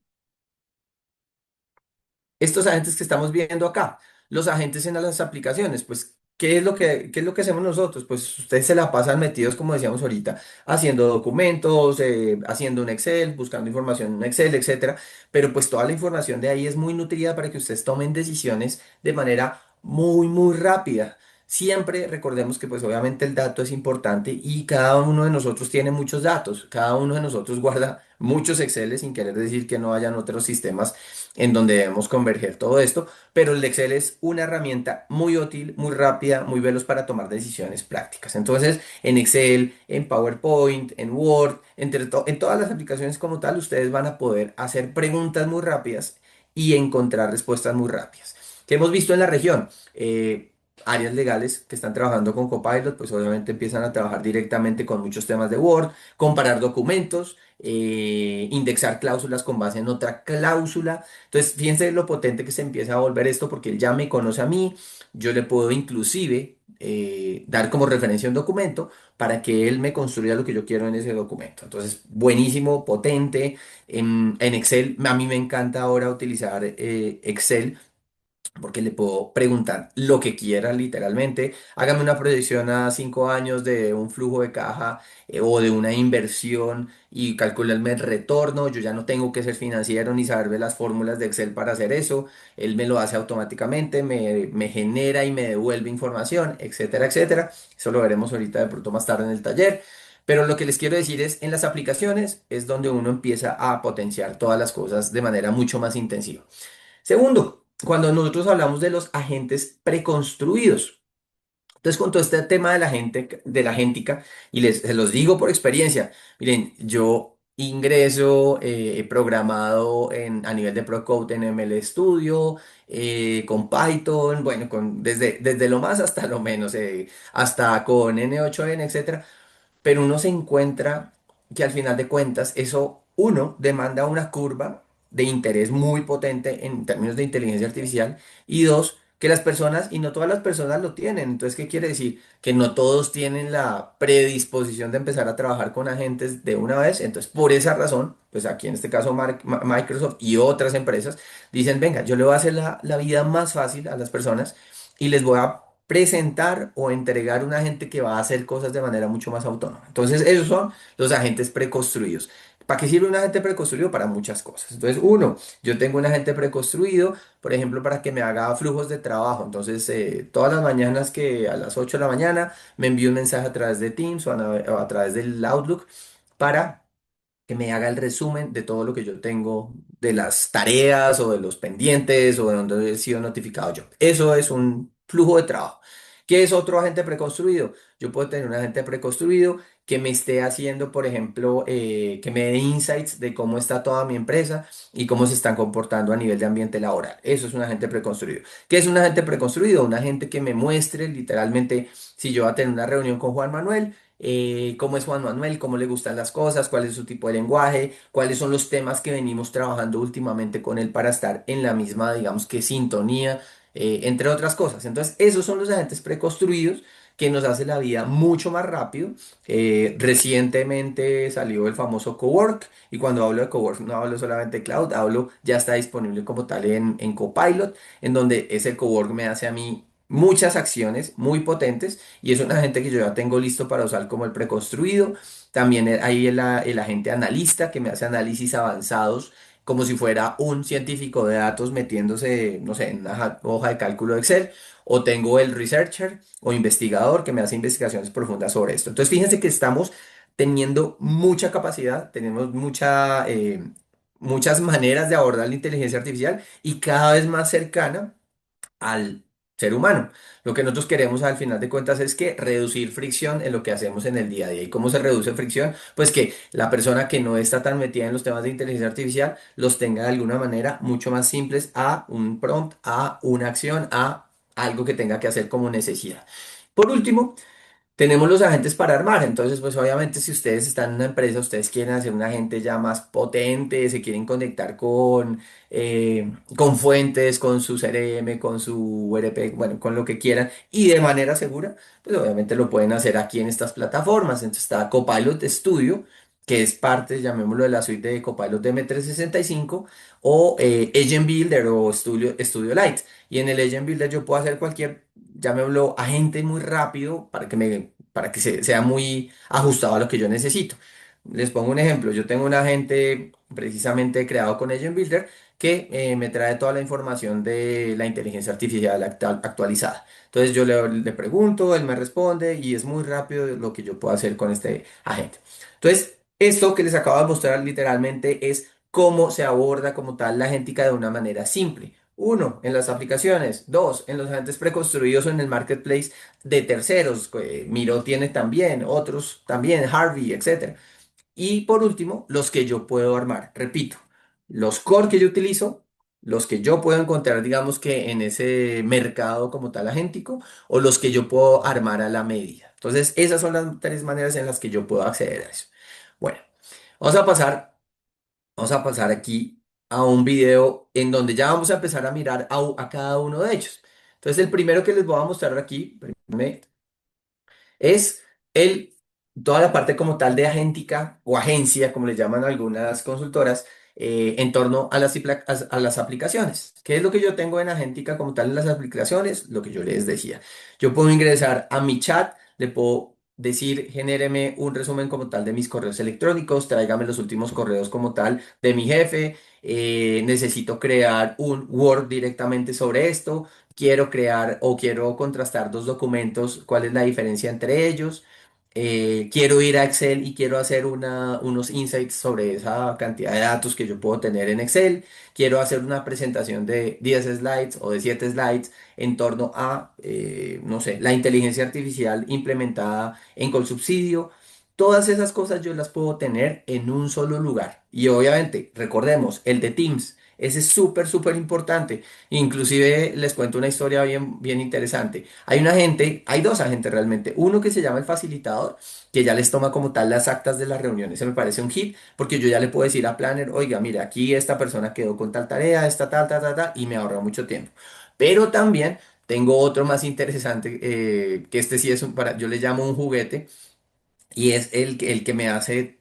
estos agentes que estamos viendo acá, los agentes en las aplicaciones, pues, qué es lo que hacemos nosotros? Pues ustedes se la pasan metidos, como decíamos ahorita, haciendo documentos, haciendo un Excel, buscando información en un Excel, etcétera, pero pues toda la información de ahí es muy nutrida para que ustedes tomen decisiones de manera muy rápida. Siempre recordemos que pues obviamente el dato es importante y cada uno de nosotros tiene muchos datos, cada uno de nosotros guarda muchos Exceles sin querer decir que no hayan otros sistemas en donde debemos converger todo esto, pero el Excel es una herramienta muy útil, muy rápida, muy veloz para tomar decisiones prácticas. Entonces, en Excel, en PowerPoint, en Word, en todas las aplicaciones como tal, ustedes van a poder hacer preguntas muy rápidas y encontrar respuestas muy rápidas. ¿Qué hemos visto en la región? Áreas legales que están trabajando con Copilot, pues obviamente empiezan a trabajar directamente con muchos temas de Word, comparar documentos, indexar cláusulas con base en otra cláusula. Entonces, fíjense lo potente que se empieza a volver esto porque él ya me conoce a mí, yo le puedo inclusive dar como referencia un documento para que él me construya lo que yo quiero en ese documento. Entonces, buenísimo, potente. En Excel, a mí me encanta ahora utilizar Excel porque le puedo preguntar lo que quiera literalmente. Hágame una proyección a 5 años de un flujo de caja o de una inversión y calcularme el retorno. Yo ya no tengo que ser financiero ni saber de las fórmulas de Excel para hacer eso. Él me lo hace automáticamente, me genera y me devuelve información, etcétera, etcétera. Eso lo veremos ahorita de pronto más tarde en el taller. Pero lo que les quiero decir es, en las aplicaciones es donde uno empieza a potenciar todas las cosas de manera mucho más intensiva. Segundo, cuando nosotros hablamos de los agentes preconstruidos. Entonces, con todo este tema de la gente, de la agéntica, y se los digo por experiencia, miren, yo ingreso, he programado a nivel de ProCode en ML Studio, con Python, bueno, desde lo más hasta lo menos, hasta con N8N, etcétera, pero uno se encuentra que al final de cuentas eso, uno, demanda una curva de interés muy potente en términos de inteligencia artificial y dos, que las personas, y no todas las personas lo tienen. Entonces, ¿qué quiere decir? Que no todos tienen la predisposición de empezar a trabajar con agentes de una vez. Entonces, por esa razón, pues aquí en este caso Microsoft y otras empresas dicen, venga, yo le voy a hacer la vida más fácil a las personas y les voy a presentar o entregar un agente que va a hacer cosas de manera mucho más autónoma. Entonces, esos son los agentes preconstruidos. ¿Para qué sirve un agente preconstruido? Para muchas cosas. Entonces, uno, yo tengo un agente preconstruido, por ejemplo, para que me haga flujos de trabajo. Entonces, todas las mañanas que a las 8 de la mañana me envío un mensaje a través de Teams o a través del Outlook para que me haga el resumen de todo lo que yo tengo, de las tareas o de los pendientes o de donde he sido notificado yo. Eso es un flujo de trabajo. ¿Qué es otro agente preconstruido? Yo puedo tener un agente preconstruido que me esté haciendo, por ejemplo, que me dé insights de cómo está toda mi empresa y cómo se están comportando a nivel de ambiente laboral. Eso es un agente preconstruido. ¿Qué es un agente preconstruido? Un agente que me muestre literalmente si yo voy a tener una reunión con Juan Manuel, cómo es Juan Manuel, cómo le gustan las cosas, cuál es su tipo de lenguaje, cuáles son los temas que venimos trabajando últimamente con él para estar en la misma, digamos que sintonía, entre otras cosas. Entonces, esos son los agentes preconstruidos que nos hace la vida mucho más rápido. Recientemente salió el famoso Cowork y cuando hablo de Cowork no hablo solamente de cloud, hablo, ya está disponible como tal en Copilot, en donde ese Cowork me hace a mí muchas acciones muy potentes y es un agente que yo ya tengo listo para usar como el preconstruido. También hay el agente analista que me hace análisis avanzados como si fuera un científico de datos metiéndose, no sé, en una hoja de cálculo de Excel. O tengo el researcher o investigador que me hace investigaciones profundas sobre esto. Entonces, fíjense que estamos teniendo mucha capacidad, tenemos muchas maneras de abordar la inteligencia artificial y cada vez más cercana al ser humano. Lo que nosotros queremos al final de cuentas es que reducir fricción en lo que hacemos en el día a día. ¿Y cómo se reduce fricción? Pues que la persona que no está tan metida en los temas de inteligencia artificial los tenga de alguna manera mucho más simples a un prompt, a una acción, a algo que tenga que hacer como necesidad. Por último, tenemos los agentes para armar. Entonces, pues obviamente si ustedes están en una empresa, ustedes quieren hacer un agente ya más potente, se quieren conectar con fuentes, con su CRM, con su ERP, bueno, con lo que quieran y de manera segura, pues obviamente lo pueden hacer aquí en estas plataformas. Entonces está Copilot Studio, que es parte, llamémoslo, de la suite de Copilot de M365 o Agent Builder o Studio Lite. Y en el Agent Builder yo puedo hacer cualquier, llamémoslo, agente muy rápido para que sea muy ajustado a lo que yo necesito. Les pongo un ejemplo. Yo tengo un agente precisamente creado con Agent Builder que me trae toda la información de la inteligencia artificial actualizada. Entonces yo le pregunto, él me responde y es muy rápido lo que yo puedo hacer con este agente. Entonces, esto que les acabo de mostrar literalmente es cómo se aborda como tal la agéntica de una manera simple. Uno, en las aplicaciones. Dos, en los agentes preconstruidos o en el marketplace de terceros. Miro tiene también, otros también, Harvey, etcétera. Y por último, los que yo puedo armar. Repito, los core que yo utilizo, los que yo puedo encontrar, digamos que en ese mercado como tal agéntico, o los que yo puedo armar a la medida. Entonces, esas son las tres maneras en las que yo puedo acceder a eso. Bueno, vamos a pasar, vamos a pasar aquí a un video en donde ya vamos a empezar a mirar a cada uno de ellos. Entonces, el primero que les voy a mostrar aquí, es el, toda la parte como tal de agéntica o agencia, como le llaman algunas consultoras, en torno a a las aplicaciones. ¿Qué es lo que yo tengo en agéntica como tal en las aplicaciones? Lo que yo les decía. Yo puedo ingresar a mi chat, le puedo decir, genéreme un resumen como tal de mis correos electrónicos, tráigame los últimos correos como tal de mi jefe, necesito crear un Word directamente sobre esto, quiero crear o quiero contrastar dos documentos, cuál es la diferencia entre ellos. Quiero ir a Excel y quiero hacer unos insights sobre esa cantidad de datos que yo puedo tener en Excel. Quiero hacer una presentación de 10 slides o de 7 slides en torno a, no sé, la inteligencia artificial implementada en Colsubsidio. Todas esas cosas yo las puedo tener en un solo lugar. Y obviamente, recordemos, el de Teams. Ese es súper, súper importante. Inclusive les cuento una historia bien, bien interesante. Hay un agente, hay dos agentes realmente. Uno que se llama el facilitador, que ya les toma como tal las actas de las reuniones. Se me parece un hit, porque yo ya le puedo decir a Planner, oiga, mira, aquí esta persona quedó con tal tarea, esta tal, tal, tal, tal, y me ahorra mucho tiempo. Pero también tengo otro más interesante, que este sí es yo le llamo un juguete y es el que me hace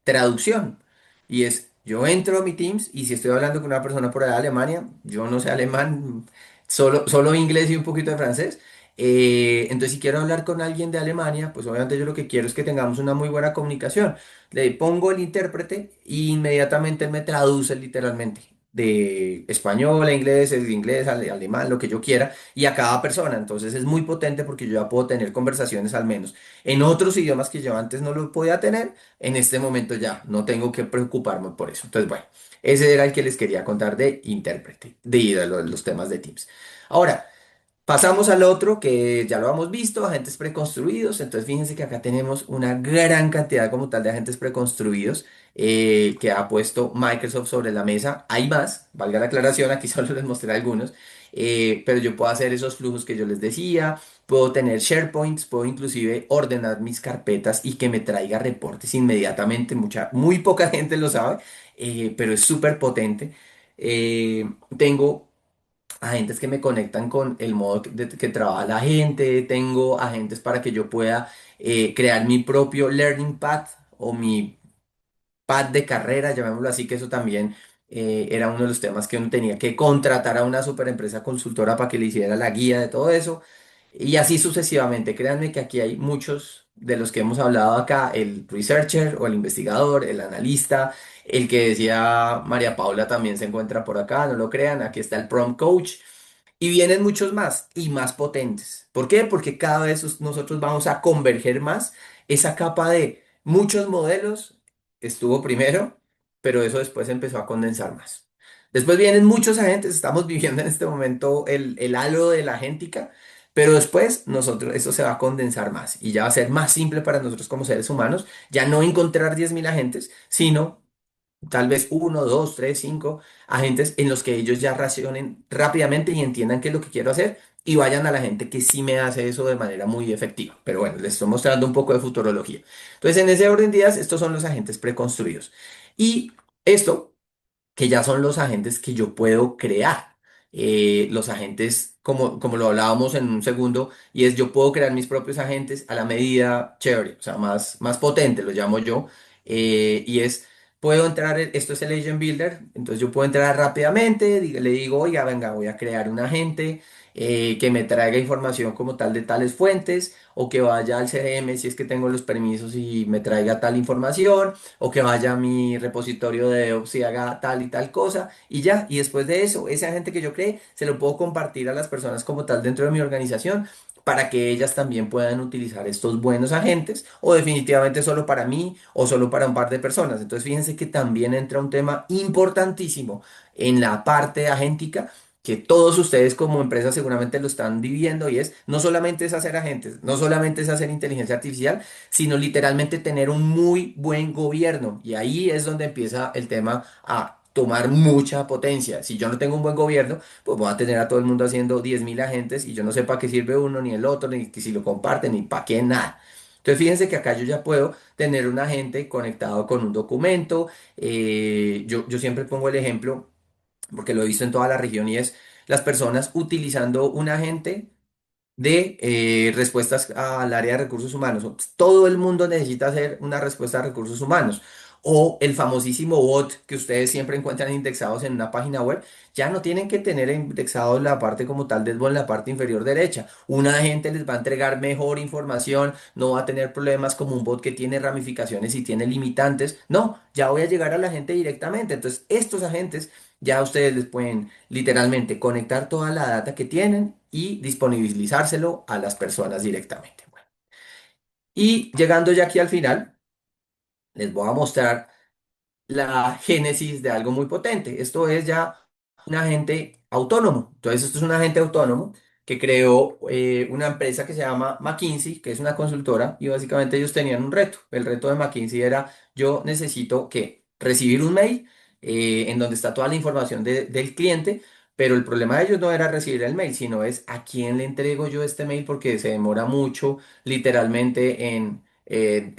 traducción. Y es, yo entro a mi Teams y si estoy hablando con una persona por allá de Alemania, yo no sé alemán, solo inglés y un poquito de francés. Entonces, si quiero hablar con alguien de Alemania, pues obviamente yo lo que quiero es que tengamos una muy buena comunicación. Le pongo el intérprete e inmediatamente él me traduce literalmente de español a inglés, de inglés a alemán, lo que yo quiera, y a cada persona. Entonces es muy potente porque yo ya puedo tener conversaciones al menos en otros idiomas que yo antes no lo podía tener, en este momento ya no tengo que preocuparme por eso. Entonces, bueno, ese era el que les quería contar de intérprete, de los temas de Teams. Ahora, pasamos al otro que ya lo hemos visto, agentes preconstruidos. Entonces, fíjense que acá tenemos una gran cantidad como tal de agentes preconstruidos que ha puesto Microsoft sobre la mesa. Hay más, valga la aclaración, aquí solo les mostré algunos, pero yo puedo hacer esos flujos que yo les decía, puedo tener SharePoints, puedo inclusive ordenar mis carpetas y que me traiga reportes inmediatamente. Muy poca gente lo sabe, pero es súper potente. Tengo agentes que me conectan con el modo que trabaja la gente, tengo agentes para que yo pueda crear mi propio learning path o mi pad de carrera, llamémoslo así, que eso también era uno de los temas que uno tenía que contratar a una super empresa consultora para que le hiciera la guía de todo eso. Y así sucesivamente. Créanme que aquí hay muchos de los que hemos hablado acá, el researcher o el investigador, el analista, el que decía María Paula también se encuentra por acá, no lo crean, aquí está el prompt coach. Y vienen muchos más y más potentes. ¿Por qué? Porque cada vez nosotros vamos a converger más. Esa capa de muchos modelos estuvo primero, pero eso después empezó a condensar más. Después vienen muchos agentes, estamos viviendo en este momento el halo de la agéntica, pero después nosotros, eso se va a condensar más y ya va a ser más simple para nosotros como seres humanos, ya no encontrar 10.000 agentes, sino tal vez uno, dos, tres, cinco agentes en los que ellos ya racionen rápidamente y entiendan qué es lo que quiero hacer y vayan a la gente que sí me hace eso de manera muy efectiva. Pero bueno, les estoy mostrando un poco de futurología. Entonces, en ese orden de ideas, estos son los agentes preconstruidos. Y esto que ya son los agentes que yo puedo crear. Los agentes, como lo hablábamos en un segundo, y es yo puedo crear mis propios agentes a la medida chévere, o sea, más potente, lo llamo yo, y es, puedo entrar, esto es el Agent Builder, entonces yo puedo entrar rápidamente, le digo, oiga, venga, voy a crear un agente que me traiga información como tal de tales fuentes, o que vaya al CRM si es que tengo los permisos y me traiga tal información o que vaya a mi repositorio de DevOps y haga tal y tal cosa, y ya, y después de eso, ese agente que yo creé, se lo puedo compartir a las personas como tal dentro de mi organización para que ellas también puedan utilizar estos buenos agentes, o definitivamente solo para mí o solo para un par de personas. Entonces, fíjense que también entra un tema importantísimo en la parte agéntica que todos ustedes como empresa seguramente lo están viviendo y es no solamente es hacer agentes, no solamente es hacer inteligencia artificial, sino literalmente tener un muy buen gobierno. Y ahí es donde empieza el tema a tomar mucha potencia. Si yo no tengo un buen gobierno, pues voy a tener a todo el mundo haciendo 10.000 agentes y yo no sé para qué sirve uno, ni el otro, ni que si lo comparten, ni para qué nada. Entonces fíjense que acá yo ya puedo tener un agente conectado con un documento. Yo siempre pongo el ejemplo, porque lo he visto en toda la región, y es las personas utilizando un agente de respuestas al área de recursos humanos. Todo el mundo necesita hacer una respuesta a recursos humanos. O el famosísimo bot que ustedes siempre encuentran indexados en una página web, ya no tienen que tener indexado la parte como tal del bot en la parte inferior derecha. Un agente les va a entregar mejor información, no va a tener problemas como un bot que tiene ramificaciones y tiene limitantes. No, ya voy a llegar a la gente directamente. Entonces, estos agentes ya ustedes les pueden literalmente conectar toda la data que tienen y disponibilizárselo a las personas directamente. Bueno, y llegando ya aquí al final, les voy a mostrar la génesis de algo muy potente. Esto es ya un agente autónomo. Entonces, esto es un agente autónomo que creó una empresa que se llama McKinsey, que es una consultora, y básicamente ellos tenían un reto. El reto de McKinsey era, yo necesito que recibir un mail en donde está toda la información del cliente, pero el problema de ellos no era recibir el mail, sino es a quién le entrego yo este mail porque se demora mucho literalmente en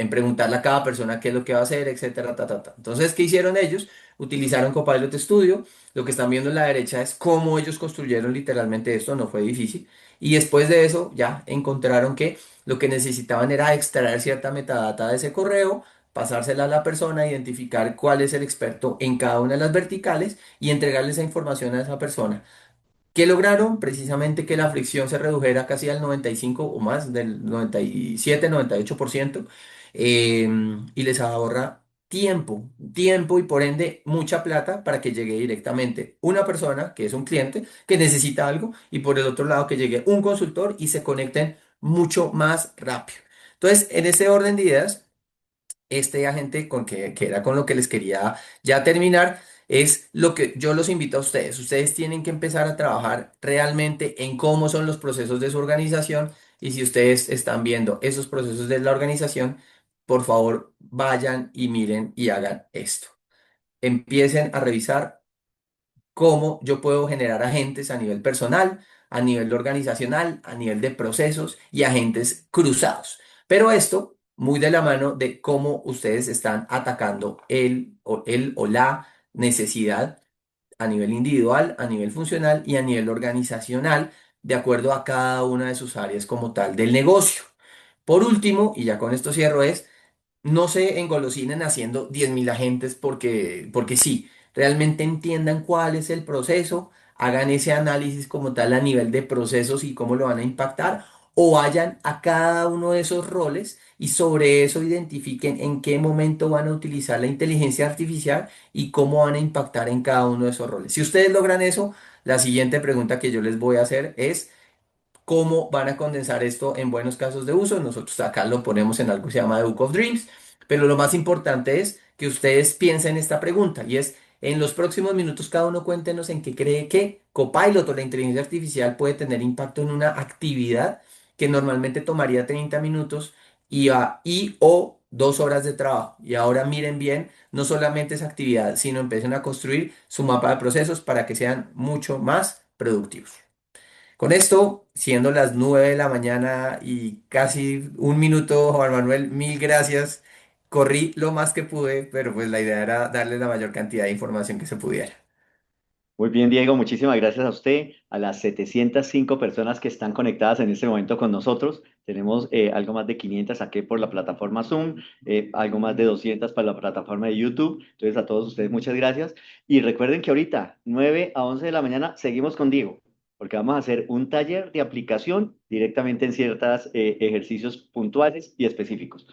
preguntarle a cada persona qué es lo que va a hacer, etcétera, ta, ta, ta. Entonces, ¿qué hicieron ellos? Utilizaron Copilot Studio. Lo que están viendo en la derecha es cómo ellos construyeron literalmente esto, no fue difícil. Y después de eso, ya encontraron que lo que necesitaban era extraer cierta metadata de ese correo, pasársela a la persona, identificar cuál es el experto en cada una de las verticales y entregarle esa información a esa persona. ¿Qué lograron? Precisamente que la fricción se redujera casi al 95 o más, del 97, 98%, eh, y les ahorra tiempo y por ende mucha plata para que llegue directamente una persona que es un cliente que necesita algo y por el otro lado que llegue un consultor y se conecten mucho más rápido. Entonces, en ese orden de ideas, este agente que era con lo que les quería ya terminar, es lo que yo los invito a ustedes. Ustedes tienen que empezar a trabajar realmente en cómo son los procesos de su organización y si ustedes están viendo esos procesos de la organización, por favor vayan y miren y hagan esto. Empiecen a revisar cómo yo puedo generar agentes a nivel personal, a nivel organizacional, a nivel de procesos y agentes cruzados. Pero esto muy de la mano de cómo ustedes están atacando el o la necesidad a nivel individual, a nivel funcional y a nivel organizacional, de acuerdo a cada una de sus áreas como tal del negocio. Por último, y ya con esto cierro, es no se engolosinen haciendo 10.000 agentes porque sí, realmente entiendan cuál es el proceso, hagan ese análisis como tal a nivel de procesos y cómo lo van a impactar, o vayan a cada uno de esos roles y sobre eso identifiquen en qué momento van a utilizar la inteligencia artificial y cómo van a impactar en cada uno de esos roles. Si ustedes logran eso, la siguiente pregunta que yo les voy a hacer es cómo van a condensar esto en buenos casos de uso. Nosotros acá lo ponemos en algo que se llama The Book of Dreams, pero lo más importante es que ustedes piensen esta pregunta y es, en los próximos minutos cada uno cuéntenos en qué cree que Copilot o la inteligencia artificial puede tener impacto en una actividad que normalmente tomaría 30 minutos y o 2 horas de trabajo. Y ahora miren bien, no solamente esa actividad, sino empiecen a construir su mapa de procesos para que sean mucho más productivos. Con esto, siendo las 9 de la mañana y casi un minuto, Juan Manuel, mil gracias. Corrí lo más que pude, pero pues la idea era darle la mayor cantidad de información que se pudiera. Muy bien, Diego, muchísimas gracias a usted, a las 705 personas que están conectadas en este momento con nosotros. Tenemos algo más de 500 aquí por la plataforma Zoom, algo más de 200 para la plataforma de YouTube. Entonces, a todos ustedes, muchas gracias. Y recuerden que ahorita, 9 a 11 de la mañana, seguimos con Diego, porque vamos a hacer un taller de aplicación directamente en ciertos ejercicios puntuales y específicos.